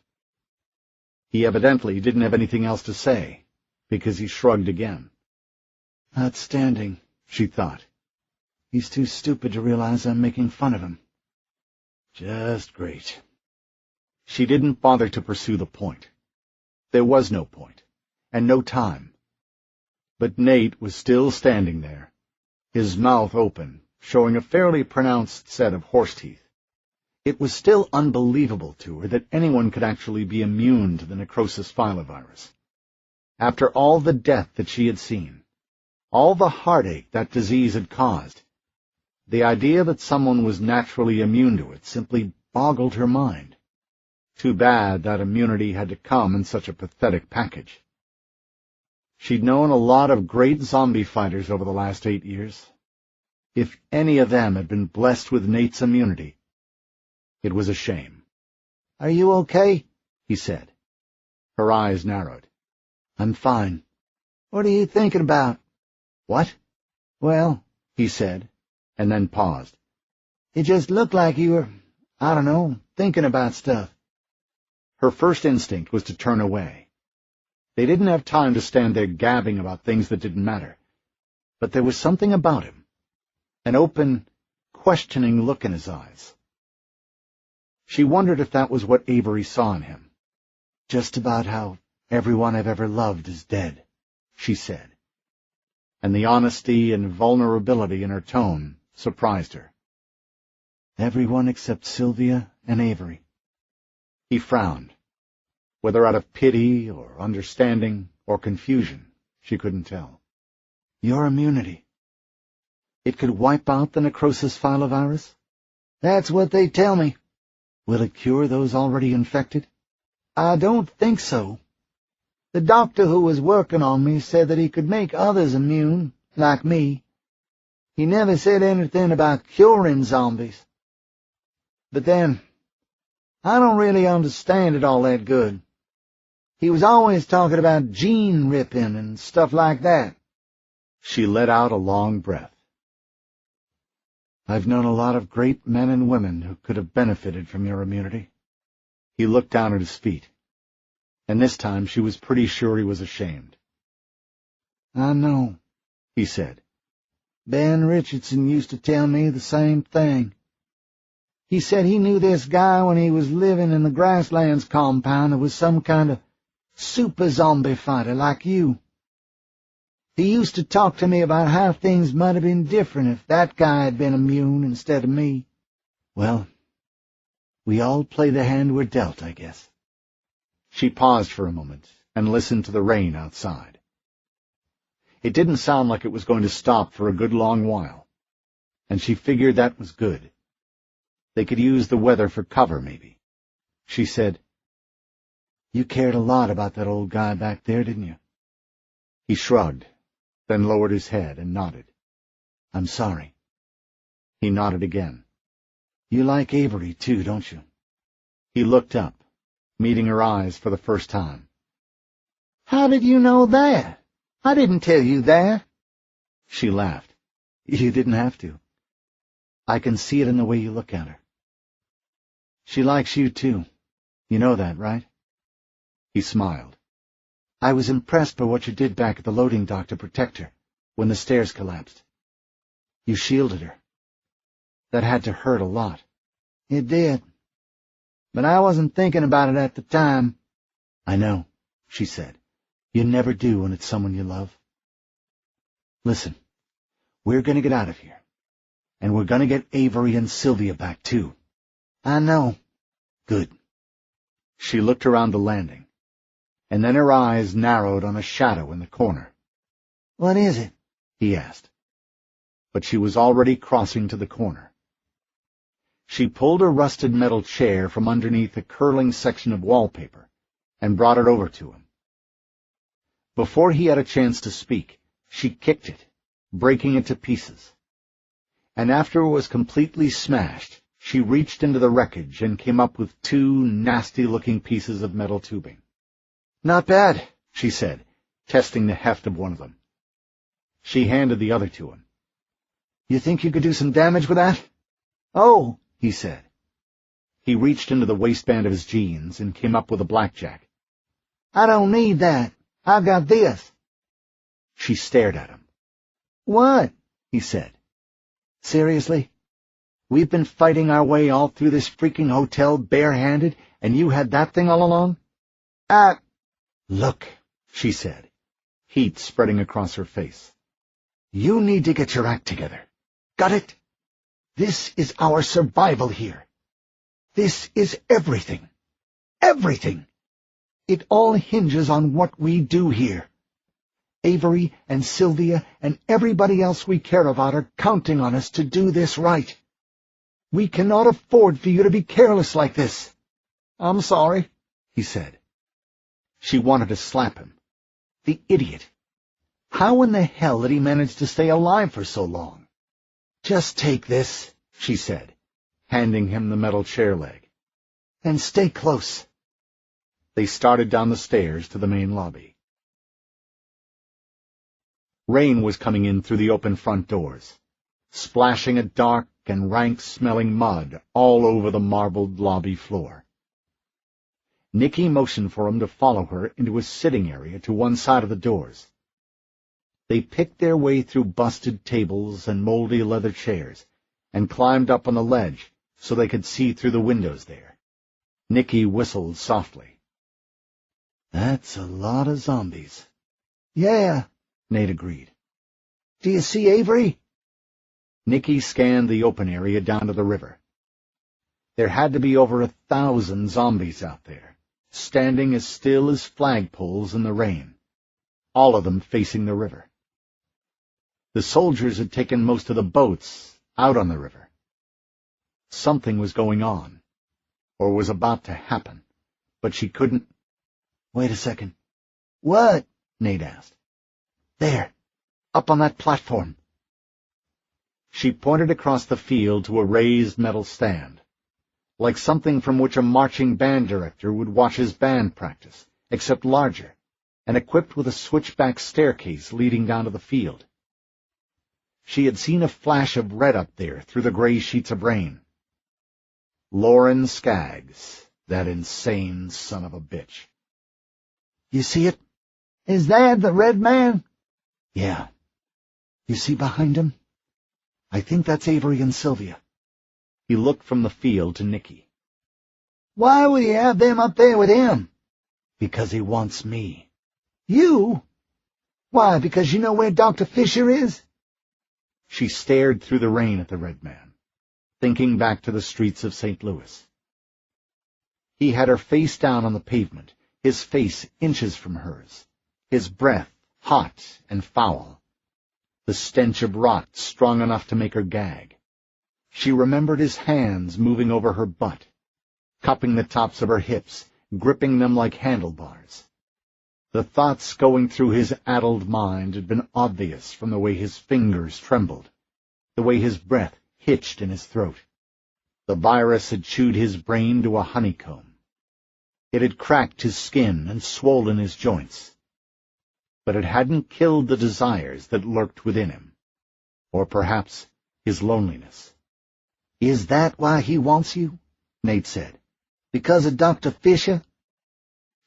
He evidently didn't have anything else to say, because he shrugged again. "Outstanding," she thought. "He's too stupid to realize I'm making fun of him." Just great. She didn't bother to pursue the point. There was no point, and no time. But Nate was still standing there, his mouth open, showing a fairly pronounced set of horse teeth. It was still unbelievable to her that anyone could actually be immune to the necrosis filovirus. After all the death that she had seen, all the heartache that disease had caused, the idea that someone was naturally immune to it simply boggled her mind. Too bad that immunity had to come in such a pathetic package. She'd known a lot of great zombie fighters over the last 8 years. If any of them had been blessed with Nate's immunity, it was a shame. "Are you okay?" he said. Her eyes narrowed. "I'm fine. What are you thinking about?" "What?" "Well," he said, and then paused. "It just looked like you were, I don't know, thinking about stuff." Her first instinct was to turn away. They didn't have time to stand there gabbing about things that didn't matter. But there was something about him, an open, questioning look in his eyes. She wondered if that was what Avery saw in him. "Just about how everyone I've ever loved is dead," she said, and the honesty and vulnerability in her tone surprised her. "Everyone except Sylvia and Avery." He frowned, whether out of pity or understanding or confusion, she couldn't tell. "Your immunity. It could wipe out the necrosis filovirus?" "That's what they tell me." "Will it cure those already infected?" "I don't think so. The doctor who was working on me said that he could make others immune, like me. He never said anything about curing zombies. But then, I don't really understand it all that good. He was always talking about gene ripping and stuff like that." She let out a long breath. "I've known a lot of great men and women who could have benefited from your immunity." He looked down at his feet, and this time she was pretty sure he was ashamed. "I know," he said. "Ben Richardson used to tell me the same thing. He said he knew this guy when he was living in the Grasslands compound who was some kind of super zombie fighter like you. He used to talk to me about how things might have been different if that guy had been immune instead of me." "Well, we all play the hand we're dealt, I guess." She paused for a moment and listened to the rain outside. It didn't sound like it was going to stop for a good long while, and she figured that was good. They could use the weather for cover, maybe. She said, "You cared a lot about that old guy back there, didn't you?" He shrugged, then lowered his head and nodded. "I'm sorry." He nodded again. "You like Avery, too, don't you?" He looked up, meeting her eyes for the first time. "How did you know that? I didn't tell you that." She laughed. "You didn't have to. I can see it in the way you look at her. She likes you, too. You know that, right?" He smiled. "I was impressed by what you did back at the loading dock to protect her when the stairs collapsed. You shielded her. That had to hurt a lot." "It did. But I wasn't thinking about it at the time." "I know," she said. "You never do when it's someone you love. Listen, we're going to get out of here. And we're going to get Avery and Sylvia back, too." "I know." "Good." She looked around the landing, and then her eyes narrowed on a shadow in the corner. "What is it?" he asked. But she was already crossing to the corner. She pulled a rusted metal chair from underneath a curling section of wallpaper and brought it over to him. Before he had a chance to speak, she kicked it, breaking it to pieces. And after it was completely smashed, she reached into the wreckage and came up with 2 nasty-looking pieces of metal tubing. "Not bad," she said, testing the heft of one of them. She handed the other to him. "You think you could do some damage with that?" "Oh," he said. He reached into the waistband of his jeans and came up with a blackjack. "I don't need that. I've got this." She stared at him. "What?" he said. "Seriously? We've been fighting our way all through this freaking hotel barehanded, and you had that thing all along?" Look, she said, heat spreading across her face. You need to get your act together. Got it? This is our survival here. This is everything. Everything. It all hinges on what we do here. Avery and Sylvia and everybody else we care about are counting on us to do this right. We cannot afford for you to be careless like this. I'm sorry, he said. She wanted to slap him. The idiot. How in the hell did he manage to stay alive for so long? Just take this, she said, handing him the metal chair leg. And stay close. They started down the stairs to the main lobby. Rain was coming in through the open front doors, splashing a dark and rank-smelling mud all over the marbled lobby floor. Nicky motioned for him to follow her into a sitting area to one side of the doors. They picked their way through busted tables and moldy leather chairs, and climbed up on the ledge so they could see through the windows there. Nicky whistled softly. That's a lot of zombies. Yeah, Nate agreed. Do you see Avery? Nicky scanned the open area down to the river. There had to be over 1,000 zombies out there, standing as still as flagpoles in the rain, all of them facing the river. The soldiers had taken most of the boats out on the river. Something was going on, or was about to happen, but she couldn't... Wait a second. What? Nate asked. There, up on that platform. She pointed across the field to a raised metal stand, like something from which a marching band director would watch his band practice, except larger, and equipped with a switchback staircase leading down to the field. She had seen a flash of red up there through the gray sheets of rain. Lauren Skaggs, that insane son of a bitch. You see it? Is that the red man? Yeah. You see behind him? I think that's Avery and Sylvia. He looked from the field to Nicky. Why would he have them up there with him? Because he wants me. You? Why, because you know where Dr. Fisher is? She stared through the rain at the red man, thinking back to the streets of St. Louis. He had her face down on the pavement, his face inches from hers, his breath hot and foul, the stench of rot strong enough to make her gag. She remembered his hands moving over her butt, cupping the tops of her hips, gripping them like handlebars. The thoughts going through his addled mind had been obvious from the way his fingers trembled, the way his breath hitched in his throat. The virus had chewed his brain to a honeycomb. It had cracked his skin and swollen his joints. But it hadn't killed the desires that lurked within him, or perhaps his loneliness. Is that why he wants you? Nate said. Because of Dr. Fisher?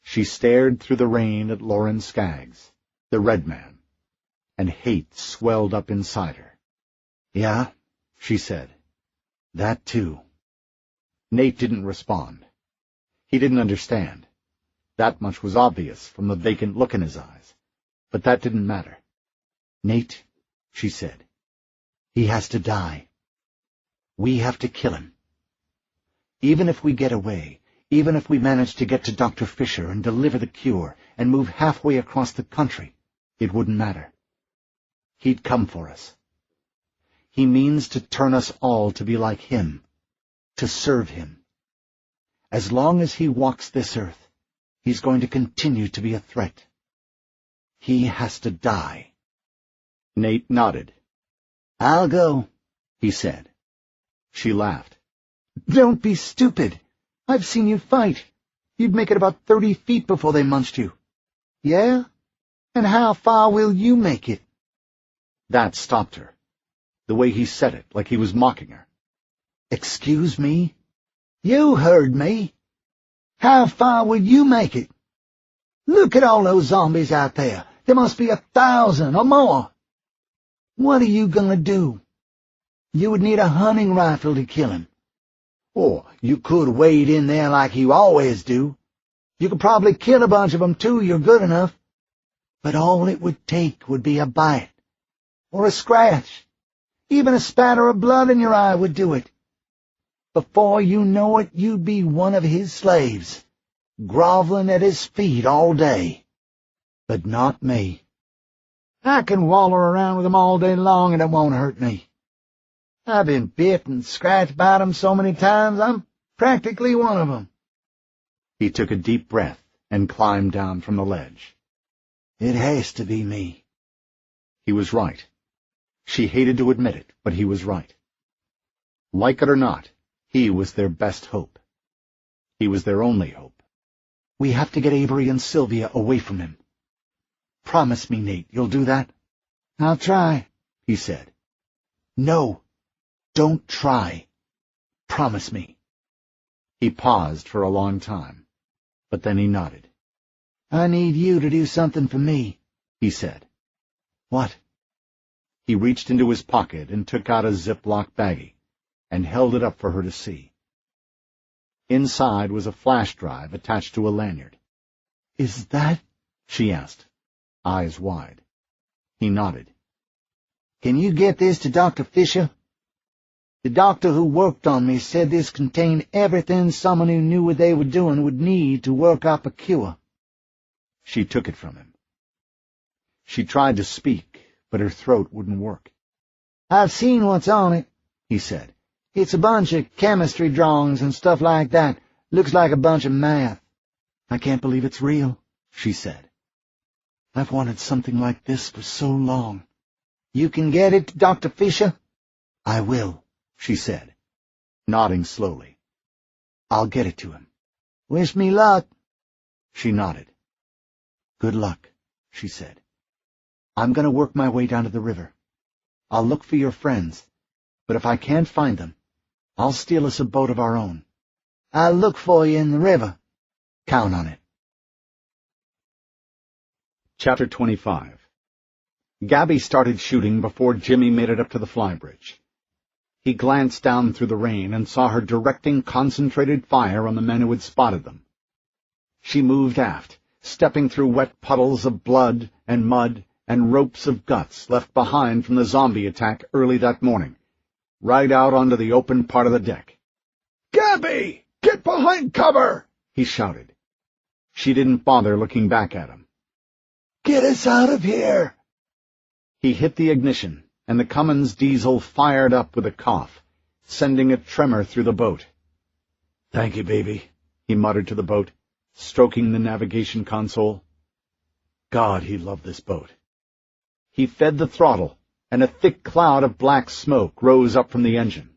She stared through the rain at Lauren Skaggs, the red man, and hate swelled up inside her. Yeah, she said. That too. Nate didn't respond. He didn't understand. That much was obvious from the vacant look in his eyes, but that didn't matter. Nate, she said, he has to die. We have to kill him. Even if we get away, even if we manage to get to Dr. Fisher and deliver the cure and move halfway across the country, it wouldn't matter. He'd come for us. He means to turn us all to be like him, to serve him. As long as he walks this earth, he's going to continue to be a threat. He has to die. Nate nodded. I'll go, he said. She laughed. Don't be stupid. I've seen you fight. You'd make it about 30 feet before they munched you. Yeah? And how far will you make it? That stopped her, the way he said it, like he was mocking her. Excuse me? You heard me. How far will you make it? Look at all those zombies out there. There must be 1,000 or more. What are you going to do? You would need a hunting rifle to kill him. Or you could wade in there like you always do. You could probably kill a bunch of them, too. You're good enough. But all it would take would be a bite. Or a scratch. Even a spatter of blood in your eye would do it. Before you know it, you'd be one of his slaves, groveling at his feet all day. But not me. I can waller around with them all day long and it won't hurt me. I've been bit and scratched by them so many times, I'm practically one of them. He took a deep breath and climbed down from the ledge. It has to be me. He was right. She hated to admit it, but he was right. Like it or not, he was their best hope. He was their only hope. We have to get Avery and Sylvia away from him. Promise me, Nate, you'll do that? I'll try, he said. No, don't try. Promise me. He paused for a long time, but then he nodded. I need you to do something for me, he said. What? He reached into his pocket and took out a Ziploc baggie and held it up for her to see. Inside was a flash drive attached to a lanyard. Is that? She asked, eyes wide. He nodded. Can you get this to Dr. Fisher? The doctor who worked on me said this contained everything someone who knew what they were doing would need to work up a cure. She took it from him. She tried to speak, but her throat wouldn't work. I've seen what's on it, he said. It's a bunch of chemistry drawings and stuff like that. Looks like a bunch of math. I can't believe it's real, she said. I've wanted something like this for so long. You can get it to Dr. Fisher? I will, she said, nodding slowly. I'll get it to him. Wish me luck. She nodded. Good luck, she said. I'm going to work my way down to the river. I'll look for your friends, but if I can't find them, I'll steal us a boat of our own. I'll look for you in the river. Count on it. Chapter 25. Gabby started shooting before Jimmy made it up to the flybridge. He glanced down through the rain and saw her directing concentrated fire on the men who had spotted them. She moved aft, stepping through wet puddles of blood and mud and ropes of guts left behind from the zombie attack early that morning, right out onto the open part of the deck. "Gabby, get behind cover!" he shouted. She didn't bother looking back at him. "Get us out of here!" He hit the ignition, and the Cummins diesel fired up with a cough, sending a tremor through the boat. "Thank you, baby," he muttered to the boat, stroking the navigation console. God, he loved this boat. He fed the throttle, and a thick cloud of black smoke rose up from the engine.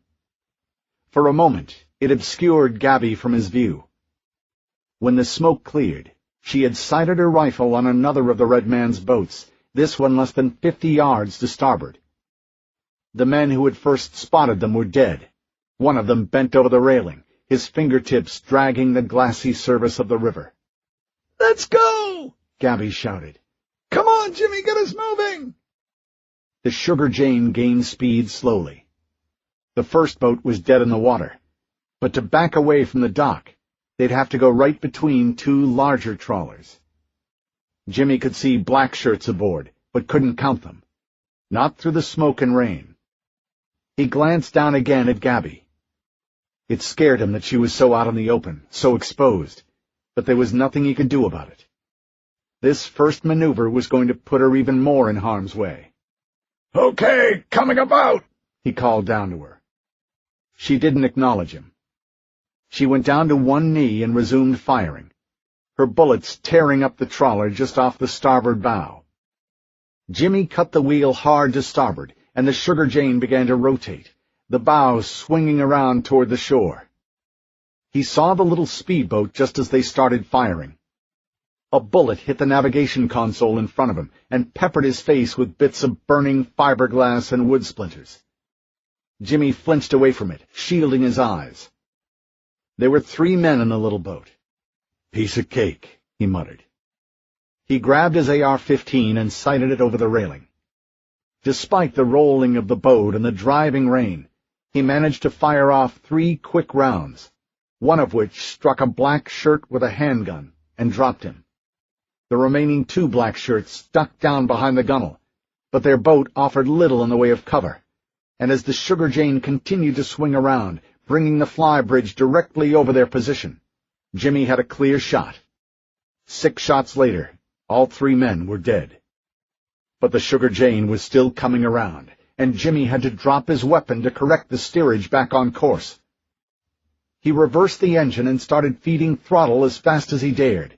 For a moment, it obscured Gabby from his view. When the smoke cleared, she had sighted her rifle on another of the red man's boats, this one less than 50 yards to starboard. The men who had first spotted them were dead. One of them bent over the railing, his fingertips dragging the glassy surface of the river. "Let's go!" Gabby shouted. "Come on, Jimmy, get us moving!" The Sugar Jane gained speed slowly. The first boat was dead in the water, but to back away from the dock, they'd have to go right between two larger trawlers. Jimmy could see black shirts aboard, but couldn't count them. Not through the smoke and rain. He glanced down again at Gabby. It scared him that she was so out in the open, so exposed, but there was nothing he could do about it. This first maneuver was going to put her even more in harm's way. "Okay, coming about," he called down to her. She didn't acknowledge him. She went down to one knee and resumed firing, her bullets tearing up the trawler just off the starboard bow. Jimmy cut the wheel hard to starboard, and the Sugar Jane began to rotate, the bow swinging around toward the shore. He saw the little speedboat just as they started firing. A bullet hit the navigation console in front of him and peppered his face with bits of burning fiberglass and wood splinters. Jimmy flinched away from it, shielding his eyes. There were 3 men in the little boat. "Piece of cake," he muttered. He grabbed his AR-15 and sighted it over the railing. Despite the rolling of the boat and the driving rain, he managed to fire off 3 quick rounds, one of which struck a black shirt with a handgun, and dropped him. The remaining 2 black shirts stuck down behind the gunwale, but their boat offered little in the way of cover, and as the Sugar Jane continued to swing around, bringing the flybridge directly over their position, Jimmy had a clear shot. 6 shots later, all 3 men were dead. But the Sugar Jane was still coming around, and Jimmy had to drop his weapon to correct the steerage back on course. He reversed the engine and started feeding throttle as fast as he dared.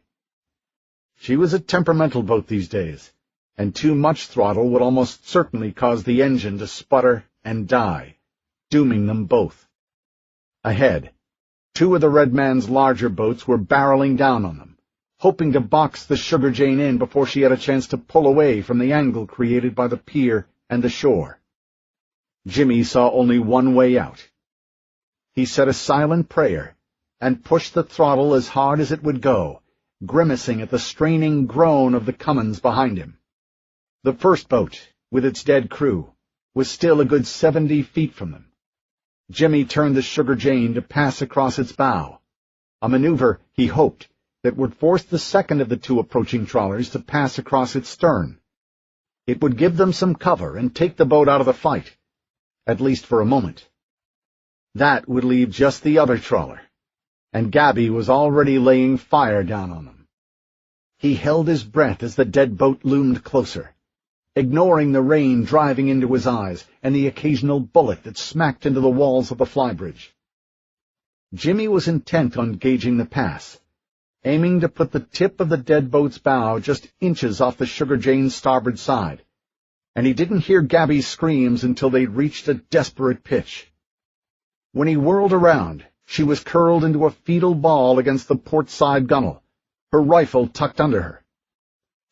She was a temperamental boat these days, and too much throttle would almost certainly cause the engine to sputter and die, dooming them both. Ahead, 2 of the Red Man's larger boats were barreling down on them, hoping to box the Sugar Jane in before she had a chance to pull away from the angle created by the pier and the shore. Jimmy saw only one way out. He said a silent prayer and pushed the throttle as hard as it would go, grimacing at the straining groan of the Cummins behind him. The first boat, with its dead crew, was still a good 70 feet from them. Jimmy turned the Sugar Jane to pass across its bow, a maneuver, he hoped, that would force the second of the 2 approaching trawlers to pass across its stern. It would give them some cover and take the boat out of the fight, at least for a moment. That would leave just the other trawler, and Gabby was already laying fire down on them. He held his breath as the dead boat loomed closer, ignoring the rain driving into his eyes and the occasional bullet that smacked into the walls of the flybridge. Jimmy was intent on gauging the pass, aiming to put the tip of the dead boat's bow just inches off the Sugar Jane's starboard side, and he didn't hear Gabby's screams until they'd reached a desperate pitch. When he whirled around, she was curled into a fetal ball against the port side gunwale, her rifle tucked under her.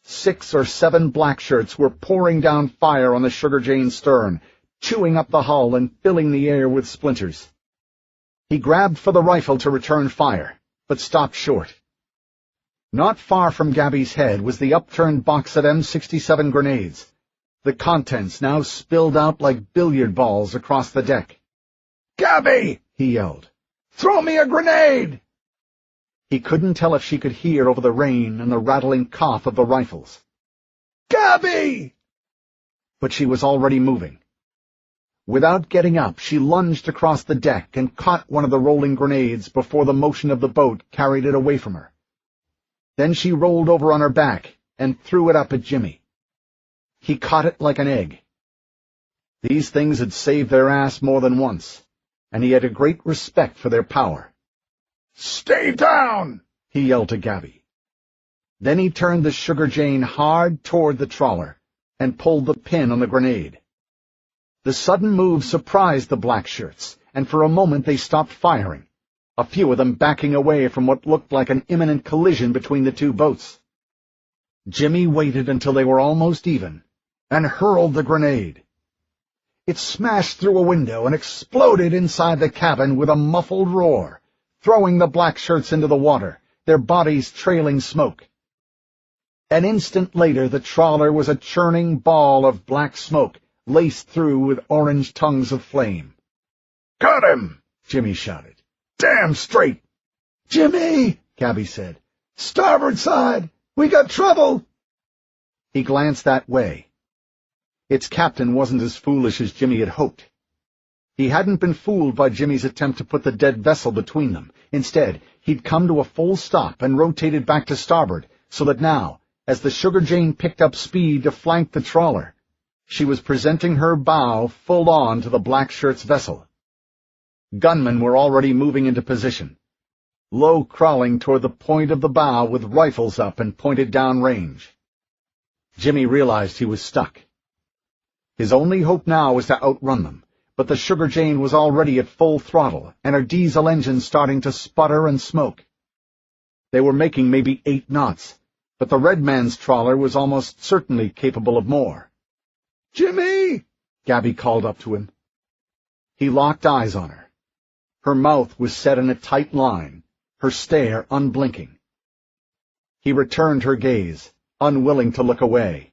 6 or 7 black shirts were pouring down fire on the Sugar Jane's stern, chewing up the hull and filling the air with splinters. He grabbed for the rifle to return fire, but stopped short. Not far from Gabby's head was the upturned box of M67 grenades, the contents now spilled out like billiard balls across the deck. "Gabby!" he yelled. "Throw me a grenade!" He couldn't tell if she could hear over the rain and the rattling cough of the rifles. "Gabby!" But she was already moving. Without getting up, she lunged across the deck and caught one of the rolling grenades before the motion of the boat carried it away from her. Then she rolled over on her back and threw it up at Jimmy. He caught it like an egg. These things had saved their ass more than once, and he had a great respect for their power. "Stay down!" he yelled to Gabby. Then he turned the Sugar Jane hard toward the trawler and pulled the pin on the grenade. The sudden move surprised the black shirts, and for a moment they stopped firing, a few of them backing away from what looked like an imminent collision between the 2 boats. Jimmy waited until they were almost even, and hurled the grenade. It smashed through a window and exploded inside the cabin with a muffled roar, throwing the black shirts into the water, their bodies trailing smoke. An instant later the trawler was a churning ball of black smoke, laced through with orange tongues of flame. "Got him!" Jimmy shouted. "Damn straight!" "Jimmy!" Gabby said. "Starboard side! We got trouble!" He glanced that way. Its captain wasn't as foolish as Jimmy had hoped. He hadn't been fooled by Jimmy's attempt to put the dead vessel between them. Instead, he'd come to a full stop and rotated back to starboard, so that now, as the Sugar Jane picked up speed to flank the trawler, she was presenting her bow full on to the black shirt's vessel. Gunmen were already moving into position, low crawling toward the point of the bow with rifles up and pointed down range. Jimmy realized he was stuck. His only hope now was to outrun them, but the Sugar Jane was already at full throttle, and her diesel engine starting to sputter and smoke. They were making maybe 8 knots, but the Red Man's trawler was almost certainly capable of more. "Jimmy!" Gabby called up to him. He locked eyes on her. Her mouth was set in a tight line, her stare unblinking. He returned her gaze, unwilling to look away.